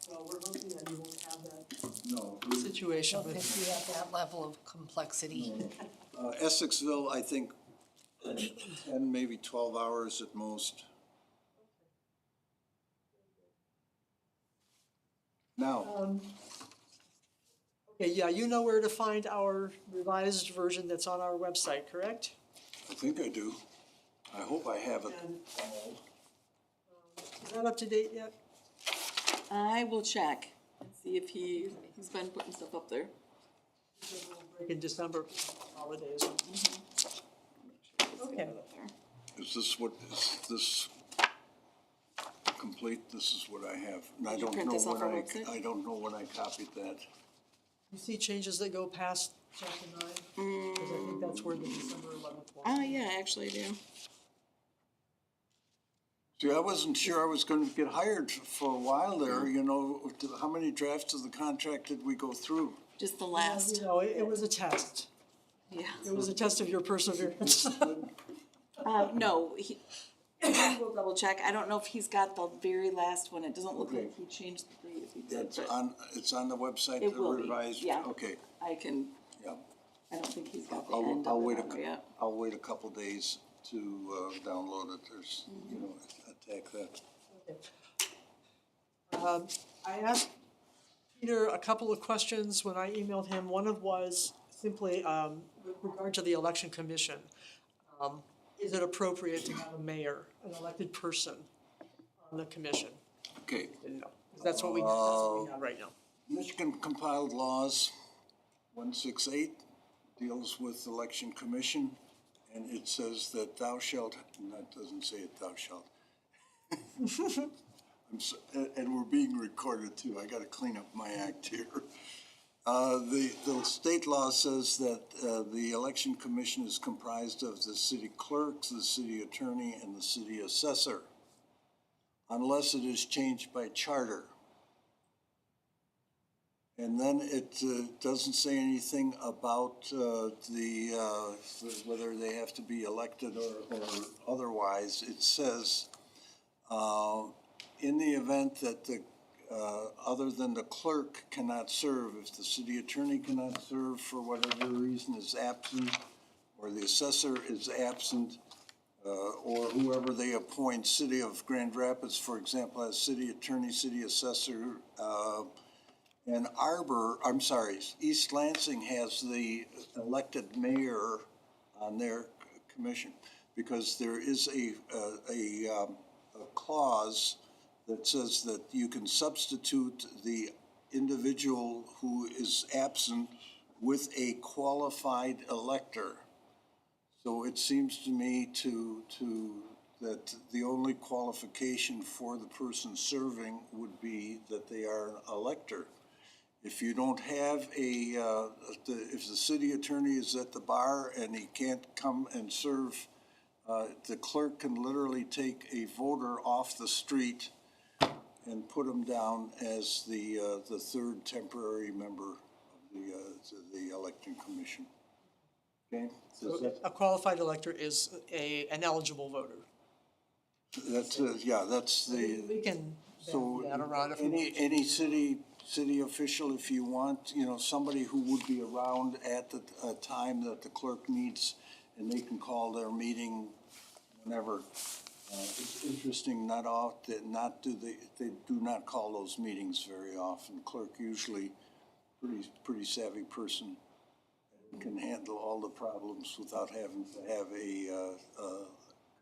Well, we're hoping that you won't have that No. situation Don't with. think we have that level of complexity. Essexville, I think 10, maybe 12 hours at most. Now, Okay, yeah, you know where to find our revised version that's on our website, correct? I think I do. I hope I have it. And is that up to date yet? I will check and see if he's been putting stuff up there. Because we'll break in December holidays. Okay. Is this complete? This is what I have. And I Did you don't print know this off when our I website? copied that. You see changes that go past chapter 9? Because I think that's where the December 11th one. Oh, yeah, I actually do. See, I wasn't sure I was gonna get hired for a while there, how many drafts of the contract did we go through? Just the last, You know, it was a test. yeah. It was a test of your perseverance. No, we'll double check. I don't know if he's got the very last one. It doesn't look like he changed the date if he did, It's but on the website, It the will be, revised? yeah. Okay, I can, yeah. I don't think he's got the I'll, end I'll of wait it on there yet. I'll wait a couple days to, download it, there's, attack that. I asked Peter a couple of questions when I emailed him. One of was simply with regard to the election commission. Is it appropriate to have a mayor, an elected person, on the commission? Okay, Didn't know. 'Cause that's what we have right now. Michigan compiled laws, 168, deals with election commission, and it says that thou shalt, and that doesn't say it, thou shalt. And we're being recorded too, I gotta clean up my act here. The state law says that the election commission is comprised of the city clerk, the city attorney, and the city assessor. unless it is changed by charter. And then it doesn't say anything about whether they have to be elected or otherwise. It says, in the event that other than the clerk cannot serve, if the city attorney cannot serve for whatever reason is absent, or the assessor is absent, or whoever they appoint, City of Grand Rapids, for example, has city attorney, city assessor, and East Lansing has the elected mayor on their commission, because there is a clause that says that you can substitute the individual who is absent with a qualified elector. So it seems to me that the only qualification for the person serving would be that they are an elector. If you don't have if the city attorney is at the bar and he can't come and serve, the clerk can literally take a voter off the street and put him down as the third temporary member of the election commission. Okay? So a qualified elector is an eligible voter. That's, that's the. We can So bend that around if we want. any city official, if you want, somebody who would be around at the time that the clerk needs, and they can call their meeting whenever. It's interesting, they do not call those meetings very often. Clerk usually pretty savvy person, can handle all the problems without having to have a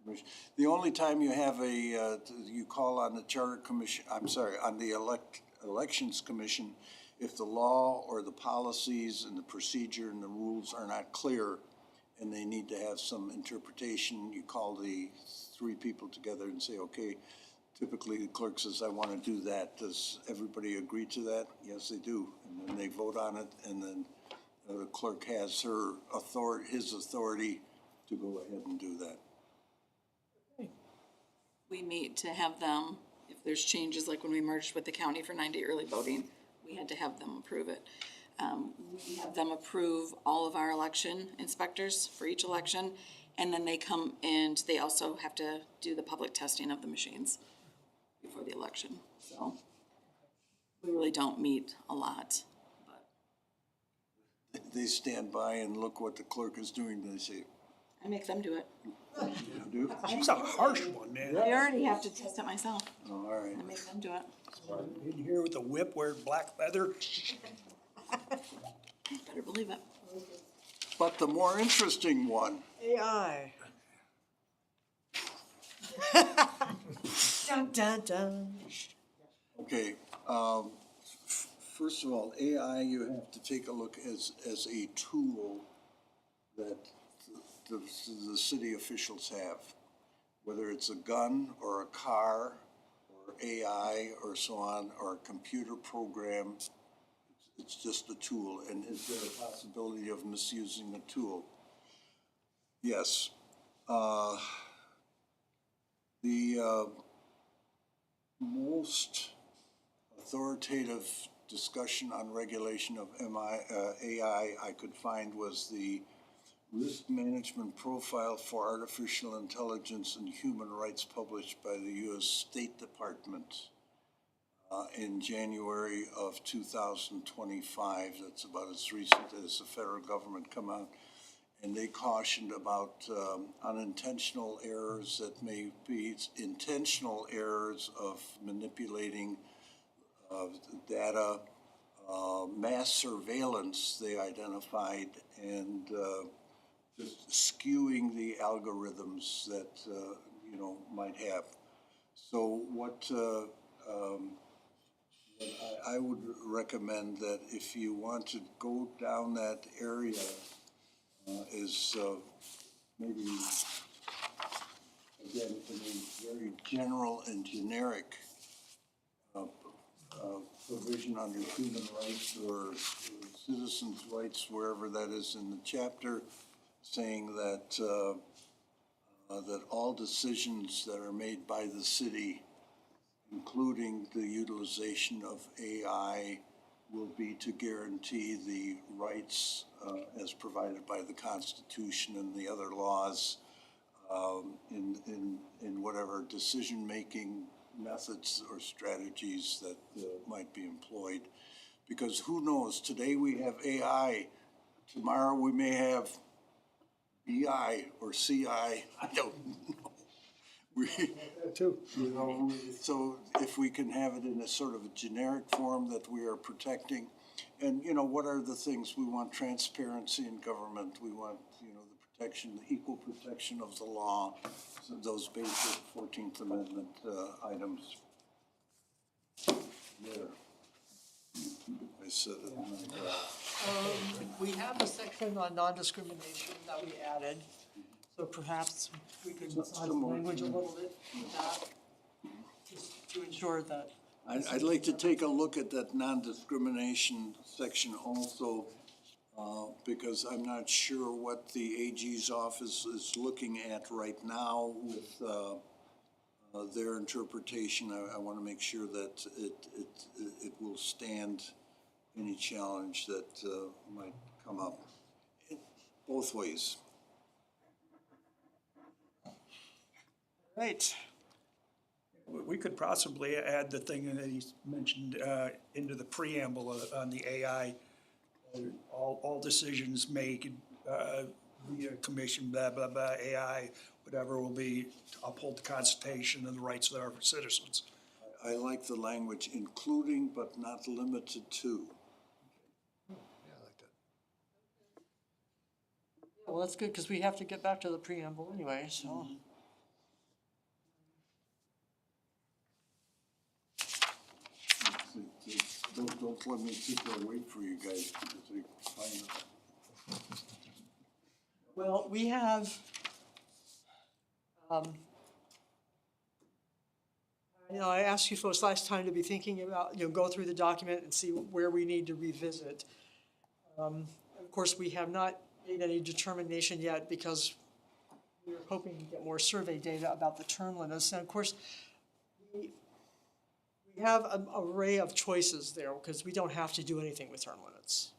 commission. The only time you have you call on the charter commission, on the elections commission, if the law or the policies and the procedure and the rules are not clear and they need to have some interpretation, you call the three people together and say, okay, typically the clerk says, I want to do that. Does everybody agree to that? Yes, they do. And then they vote on it, and then the clerk has his authority to go ahead and do that. We meet to have them, if there's changes, like when we merged with the county for 9-day early voting, we had to have them approve it. We have them approve all of our election inspectors for each election, and then they come and they also have to do the public testing of the machines before the election. So we really don't meet a lot, but They stand by and look what the clerk is doing, they say, I make them do it. you do? She's a harsh one, man. I already have to test it myself. Oh, all right. I make them do it. In here with the whip wearing black leather. Better believe it. But the more interesting one, AI. Dun, dun, dun. okay, first of all, AI, you have to take a look as a tool that the city officials have. Whether it's a gun or a car or AI or so on, or a computer program, it's just a tool. And is there a possibility of misusing a tool? Yes. The most authoritative discussion on regulation of AI I could find was the Risk Management Profile for Artificial Intelligence and Human Rights published by the U.S. State Department in January of 2025. That's about as recent as the federal government come out. And they cautioned about unintentional errors that may be intentional errors of manipulating data, mass surveillance they identified, and just skewing the algorithms that might have. So what I would recommend that if you want to go down that area is maybe, again, in a very general and generic provision under human rights or citizens' rights, wherever that is in the chapter, saying that that all decisions that are made by the city including the utilization of AI, will be to guarantee the rights as provided by the Constitution and the other laws in whatever decision-making methods or strategies that might be employed. Because who knows, today we have AI, tomorrow we may have BI or CI, I don't know. Too. You know, so if we can have it in a sort of a generic form that we are protecting, and, you know, what are the things? We want transparency in government, we want, you know, the protection, the equal protection of the law, so those basic 14th Amendment items. There. I said it. We have a section on non-discrimination that we added, so perhaps we could massage the language a little bit with that, just to ensure that. I'd like to take a look at that non-discrimination section also, because I'm not sure what the AG's office is looking at right now with their interpretation. I want to make sure that it will stand any challenge that might come up, both ways. Right. We could possibly add the thing that he mentioned into the preamble on the AI. All decisions made via commission, blah, blah, blah, AI, whatever, will be to uphold the Constitution and the rights of our citizens. I like the language, including but not limited to. Well, that's good, because we have to get back to the preamble anyway, so. Don't let me sit there and wait for you guys to find out. Well, we have, I asked you folks last time to be thinking about, go through the document and see where we need to revisit. Of course, we have not made any determination yet because we were hoping to get more survey data about the term limits. And of course, we have an array of choices there because we don't have to do anything with term limits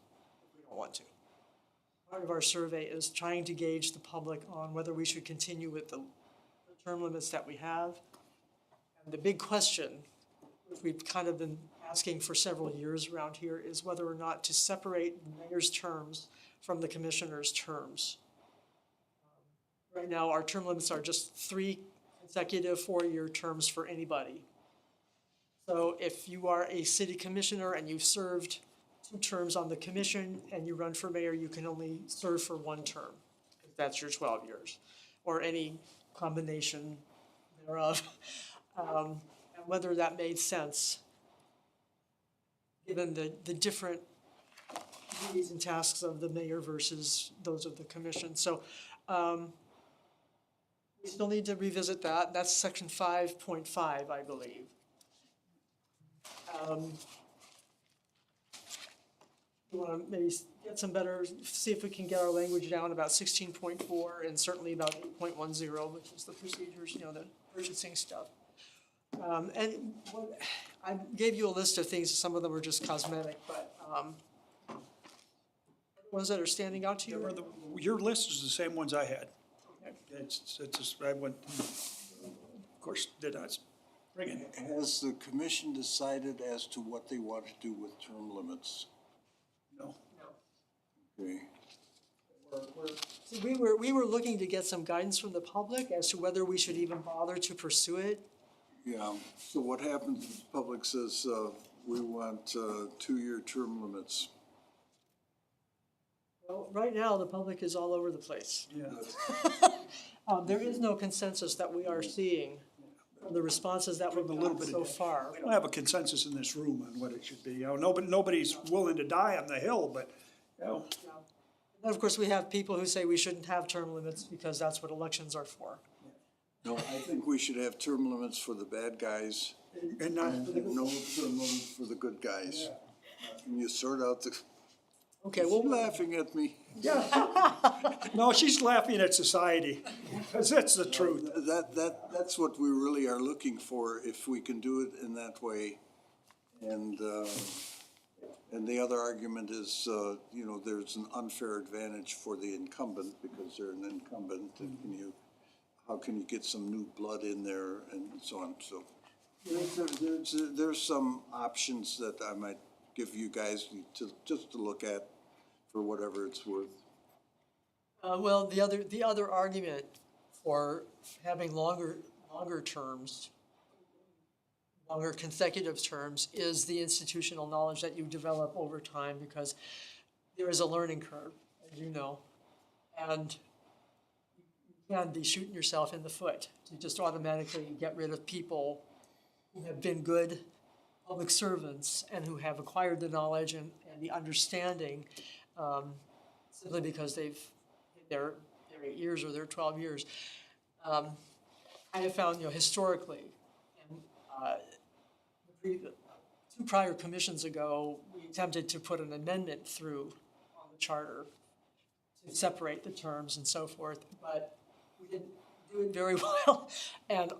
if we don't want to. Part of our survey is trying to gauge the public on whether we should continue with the term limits that we have. And the big question, which we've kind of been asking for several years around here, is whether or not to separate the mayor's terms from the commissioner's terms. Right now, our term limits are just 3 consecutive 4-year terms for anybody. So if you are a city commissioner and you've served 2 terms on the commission and you run for mayor, you can only serve for 1 term. If that's your 12 years, or any combination thereof. And whether that made sense, given the different duties and tasks of the mayor versus those of the commission. So we still need to revisit that. That's section 5.5, I believe. We want to maybe get some better, see if we can get our language down about 16.4 and certainly about 8.10, which is the procedures, the purchasing stuff. And I gave you a list of things, some of them are just cosmetic, but ones that are standing out to you? Your list is the same ones I had. Okay. It's just, I went, of course, did not bring it. Has the commission decided as to what they want to do with term limits? No. Okay. See, we were looking to get some guidance from the public as to whether we should even bother to pursue it. Yeah, so what happens if the public says, we want 2-year term limits? Well, right now, the public is all over the place. Yeah. There is no consensus that we are seeing from the responses that we've gotten so far. We don't have a consensus in this room on what it should be. Nobody's willing to die on the hill, but, And of course, we have people who say we shouldn't have term limits because that's what elections are for. No, I think we should have term limits for the bad guys and not, and no term limits for the good guys. And you sort out Okay, She's well, laughing at me. No, she's laughing at society, because that's the truth. That's what we really are looking for, if we can do it in that way. And the other argument is, you know, there's an unfair advantage for the incumbent, because they're an incumbent, and how can you get some new blood in there and so on, so. There's some options that I might give you guys just to look at for whatever it's worth. well, the other argument for having longer terms, longer consecutive terms, is the institutional knowledge that you develop over time, because there is a learning curve, as you know. And you can be shooting yourself in the foot to just automatically get rid of people who have been good public servants and who have acquired the knowledge and the understanding, simply because they've hit their 8 years or their 12 years. I have found, you know, historically, and two prior commissions ago, we attempted to put an amendment through on the charter to separate the terms and so forth, but we didn't do it very well. And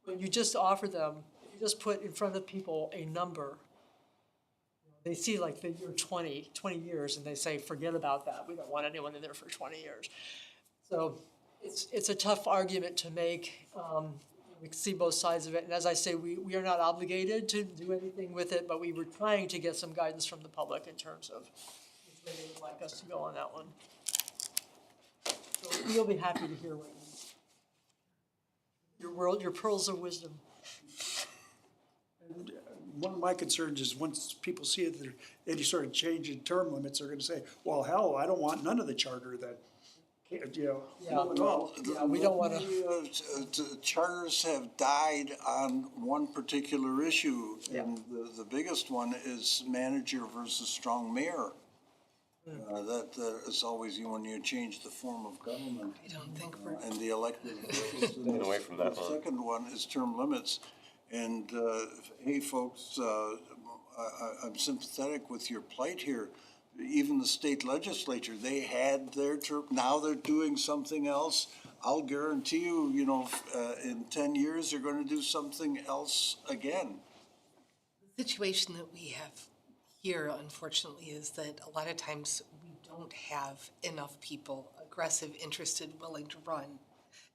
when you just offer them, you just put in front of people a number, they see like the year 20 years, and they say, forget about that. We don't want anyone in there for 20 years. So it's a tough argument to make. We see both sides of it. And as I say, we are not obligated to do anything with it, but we were trying to get some guidance from the public in terms of if they would like us to go on that one. So we'll be happy to hear what your pearls of wisdom. And one of my concerns is once people see that there's any sort of change in term limits, they're gonna say, well, hell, I don't want none of the charter that, you know, none at all. Yeah, we don't want to. The charters have died on one particular issue, and the biggest one is manager versus strong mayor. That is always when you change the form of government. I don't think we're. And the elected. Staying away from that The one. second one is term limits. And, hey, folks, I'm sympathetic with your plight here. Even the state legislature, they had their term, now they're doing something else. I'll guarantee you, you know, in 10 years, they're gonna do something else again. The situation that we have here, unfortunately, is that a lot of times we don't have enough people, aggressive, interested, willing to run.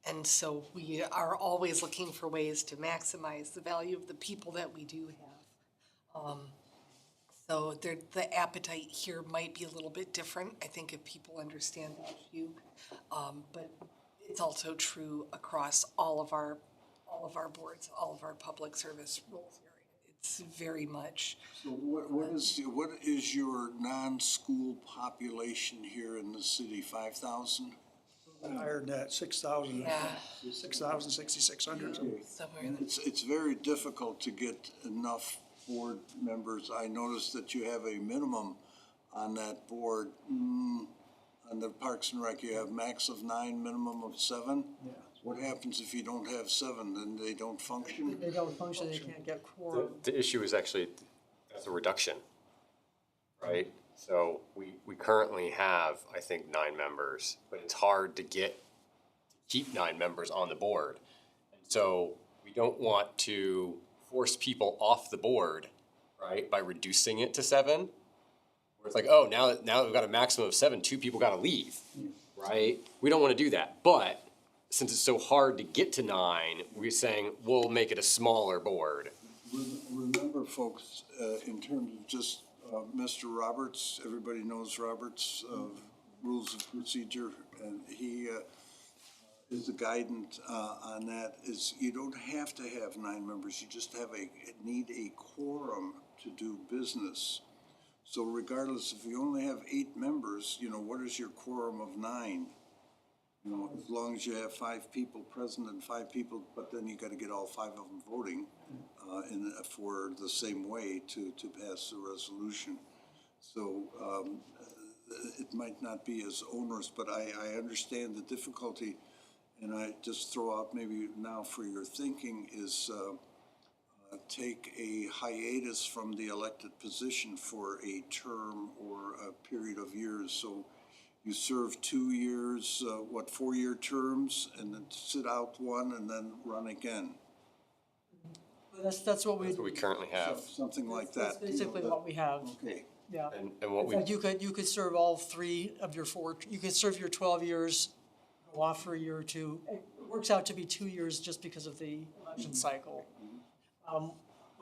And so we are always looking for ways to maximize the value of the people that we do have. So the appetite here might be a little bit different, I think, if people understand the issue. But it's also true across all of our boards, all of our public service roles area. It's very much. So what is your non-school population here in the city, 5,000? Higher than that, 6,000. Yeah. 6,000, 6,600. Somewhere in the. It's very difficult to get enough board members. I noticed that you have a minimum on that board. On the Parks and Rec, you have max of 9, minimum of 7. Yeah. What happens if you don't have 7? Then they don't function? They don't function, they can't get quorum. The issue is actually, that's a reduction, right? So we currently have, I think, 9 members, but it's hard to keep 9 members on the board. And so we don't want to force people off the board, right, by reducing it to 7. Where it's like, oh, now that we've got a maximum of 7, 2 people gotta leave, right? We don't wanna do that, but since it's so hard to get to 9, we're saying we'll make it a smaller board. Remember, folks, in terms of just Mr. Roberts, everybody knows Roberts' rules of procedure, and he is the guidance on that, is you don't have to have 9 members, you just need a quorum to do business. So regardless, if you only have 8 members, you know, what is your quorum of 9? You know, as long as you have 5 people present and 5 people, but then you gotta get all 5 of them voting for the same way to pass the resolution. So it might not be as onerous, but I understand the difficulty. And I just throw out maybe now for your thinking is take a hiatus from the elected position for a term or a period of years. So you serve 2 years, 4-year terms, and then sit out one and then run again. That's what we, That's what we currently have. Something like that's that. basically what we have, Okay. yeah. And what we, Like you could serve all 3 of your 4, you could serve your 12 years, go off for a year or 2. It works out to be 2 years just because of the election cycle. One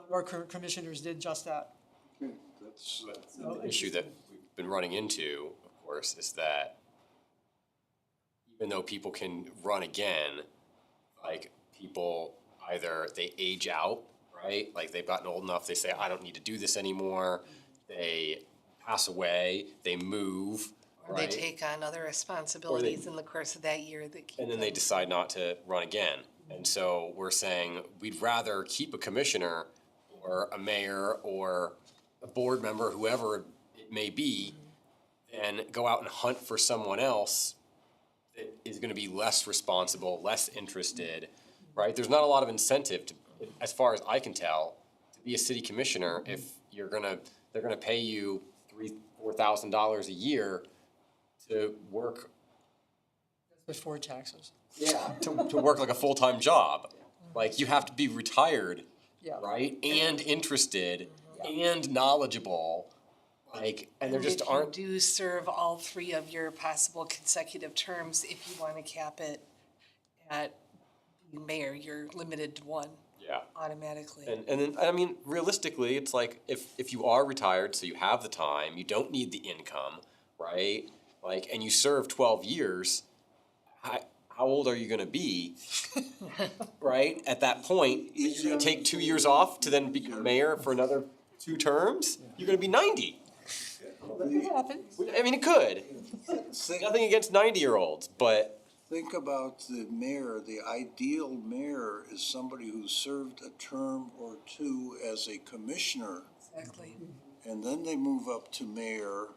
of our current commissioners did just that. Okay, that's, So the issue that we've been running into, of course, is that even though people can run again, like people either they age out, right? Like they've gotten old enough, they say, I don't need to do this anymore. They pass away, they move, Or they right? take on other responsibilities in the course of that year that keep And then they them- decide not to run again. And so we're saying we'd rather keep a commissioner or a mayor or a board member, whoever it may be, than go out and hunt for someone else that is gonna be less responsible, less interested, right? There's not a lot of incentive to, as far as I can tell, to be a city commissioner if they're gonna pay you $3,000-4,000 a year to work Before taxes. to work like a full-time job. Like, you have to be retired, Yeah. right? And interested and knowledgeable, like, and there just aren't, If you do serve all 3 of your possible consecutive terms, if you wanna cap it at the mayor, you're limited to 1 yeah. automatically. And then, I mean, realistically, it's like, if you are retired, so you have the time, you don't need the income, right? Like, and you serve 12 years, how old are you gonna be? Right, at that point, you're gonna take 2 years off to then become mayor for another 2 terms? You're gonna be 90. It happens. I mean, it could. Nothing against 90-year-olds, but think about the mayor. The ideal mayor is somebody who served a term or 2 as a commissioner, Exactly. and then they move up to mayor,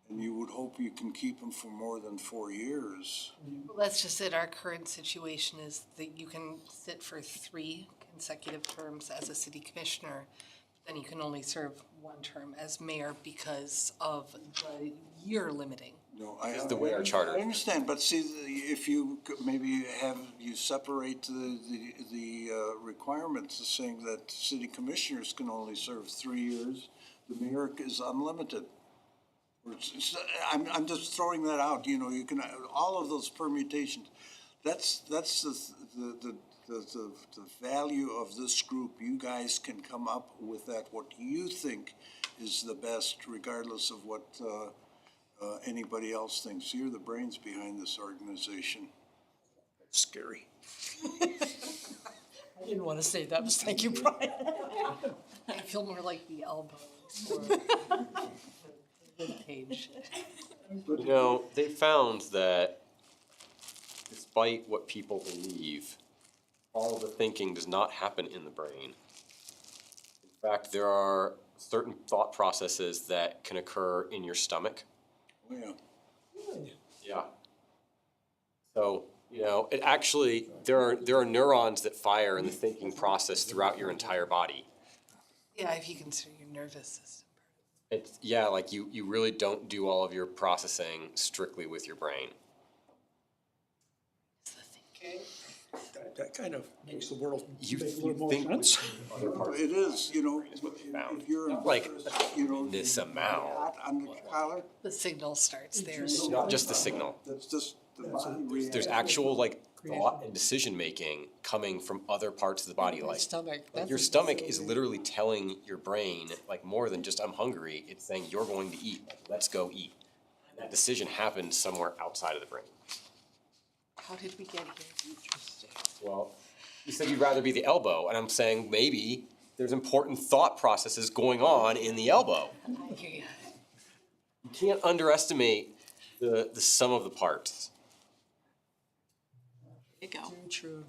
and you would hope you can keep them for more than 4 years. Well, that's just it. Our current situation is that you can sit for 3 consecutive terms as a city commissioner. Then you can only serve 1 term as mayor because of the year limiting. No, It's the way our charter- I understand, but see, if you maybe you separate the requirements, saying that city commissioners can only serve 3 years, the mayor is unlimited. I'm just throwing that out, you know, you can, all of those permutations, that's the value of this group. You guys can come up with what you think is the best, regardless of what anybody else thinks. You're the brains behind this organization. Scary. I didn't want to say that, but thank you, Brian. I feel more like the elbow or the page. you know, they found that despite what people believe, all of the thinking does not happen in the brain. In fact, there are certain thought processes that can occur in your stomach. Oh, yeah. Yeah. So, you know, it actually, there are neurons that fire in the thinking process throughout your entire body. Yeah, if you consider your nervous system. It's, yeah, like you really don't do all of your processing strictly with your brain. That kind of makes the world You make a little more think sense. with other parts It is, you know, what they found. if you're, Like, you know, this amount. hot on the collar, The signal starts there. Not just the signal. that's just the body reaction. There's actual like thought and decision-making coming from other parts of the body, My like stomach. Like your that's stomach is insane. literally telling your brain, like more than just I'm hungry, it's saying you're going to eat, let's go eat. And that decision happens somewhere outside of the brain. How did we get here? Well, you said you'd rather be the elbow, and I'm saying maybe there's important thought processes going on in the elbow. I hear you. You can't underestimate the sum of the parts. There you go. Very true.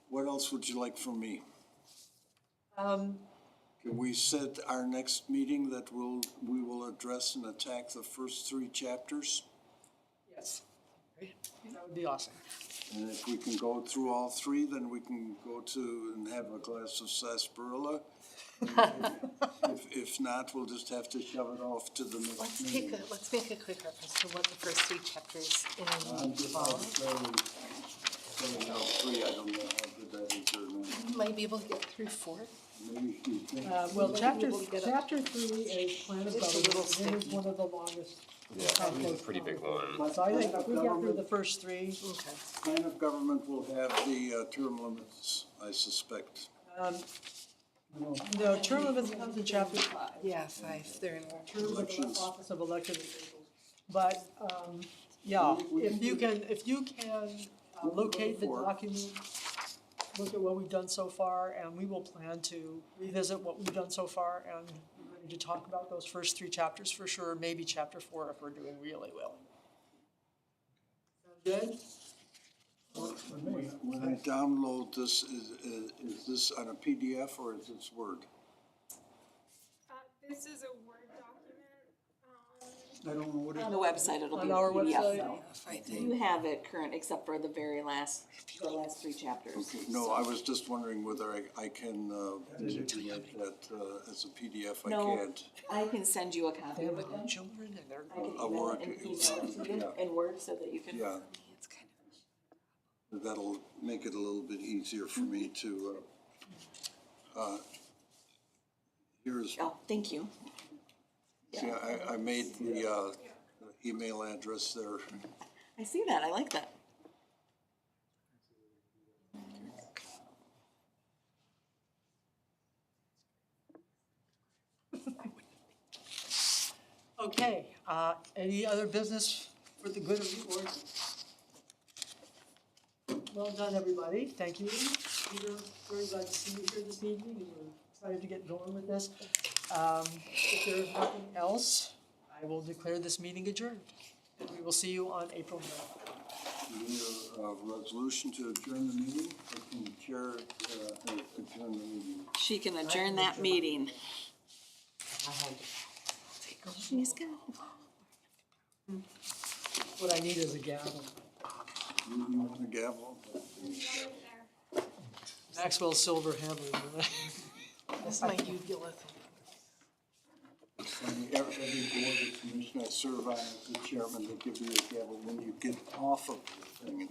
What else would you like from me? Um, Can we set our next meeting that we will address and attack the first 3 chapters? yes. That would be awesome. And if we can go through all three, then we can go to and have a glass of sarsaparilla. If not, we'll just have to shove it off to the next Let's meeting. let's make a quick reference to what the first three chapters I'm just involve. saying out three, I don't know how good that is or not. You might be able to get through four. Maybe you think. Well, might chapter, be able to get up- chapter 3 is plan of It's a little government, it is sticky. one of the longest. Yeah, it's a pretty big one. So I think if we get through the first 3, Okay. Plan of government will have the term limits, I suspect. no, term limits comes in chapter 5. Yeah, 5, they're in order. Terms of Elections. office of elected officials. But, yeah, if you can locate the Four. document, look at what we've done so far, and we will plan to revisit what we've done so far and be ready to talk about those first 3 chapters for sure, maybe chapter 4 if we're doing really well. Sound good? When I download this, is this on a PDF or is this Word? This is a Word document. I don't know what it On the website, it'll be On a our PDF website? though. You have it current, except for the last 3 chapters. Okay, no, I was just wondering whether I can manipulate that as a PDF. I No, can't. I can send you a copy They of have it then. children and they're. I can A email Word, it and email it to you yeah. in Word so that you can. Yeah, It's kind that'll make it a little bit easier for me to, here's, Oh, thank you. see, I made the email address there. I see that, I like that. Okay, any other business for the good of the order? Well done, everybody, thank you. Peter, very glad to see you here this evening, and we're excited to get going with this. If there's nothing else, I will declare this meeting adjourned. We will see you on April 9th. We need a resolution to adjourn the meeting. I can chair adjourn the meeting. She can adjourn that meeting. She's got. What I need is a gavel. You want the gavel? There. Maxwell Silver Hammer. of, that's my uvula thing. Every board or commission I serve on as the chairman, they give you a gavel when you get off of the thing.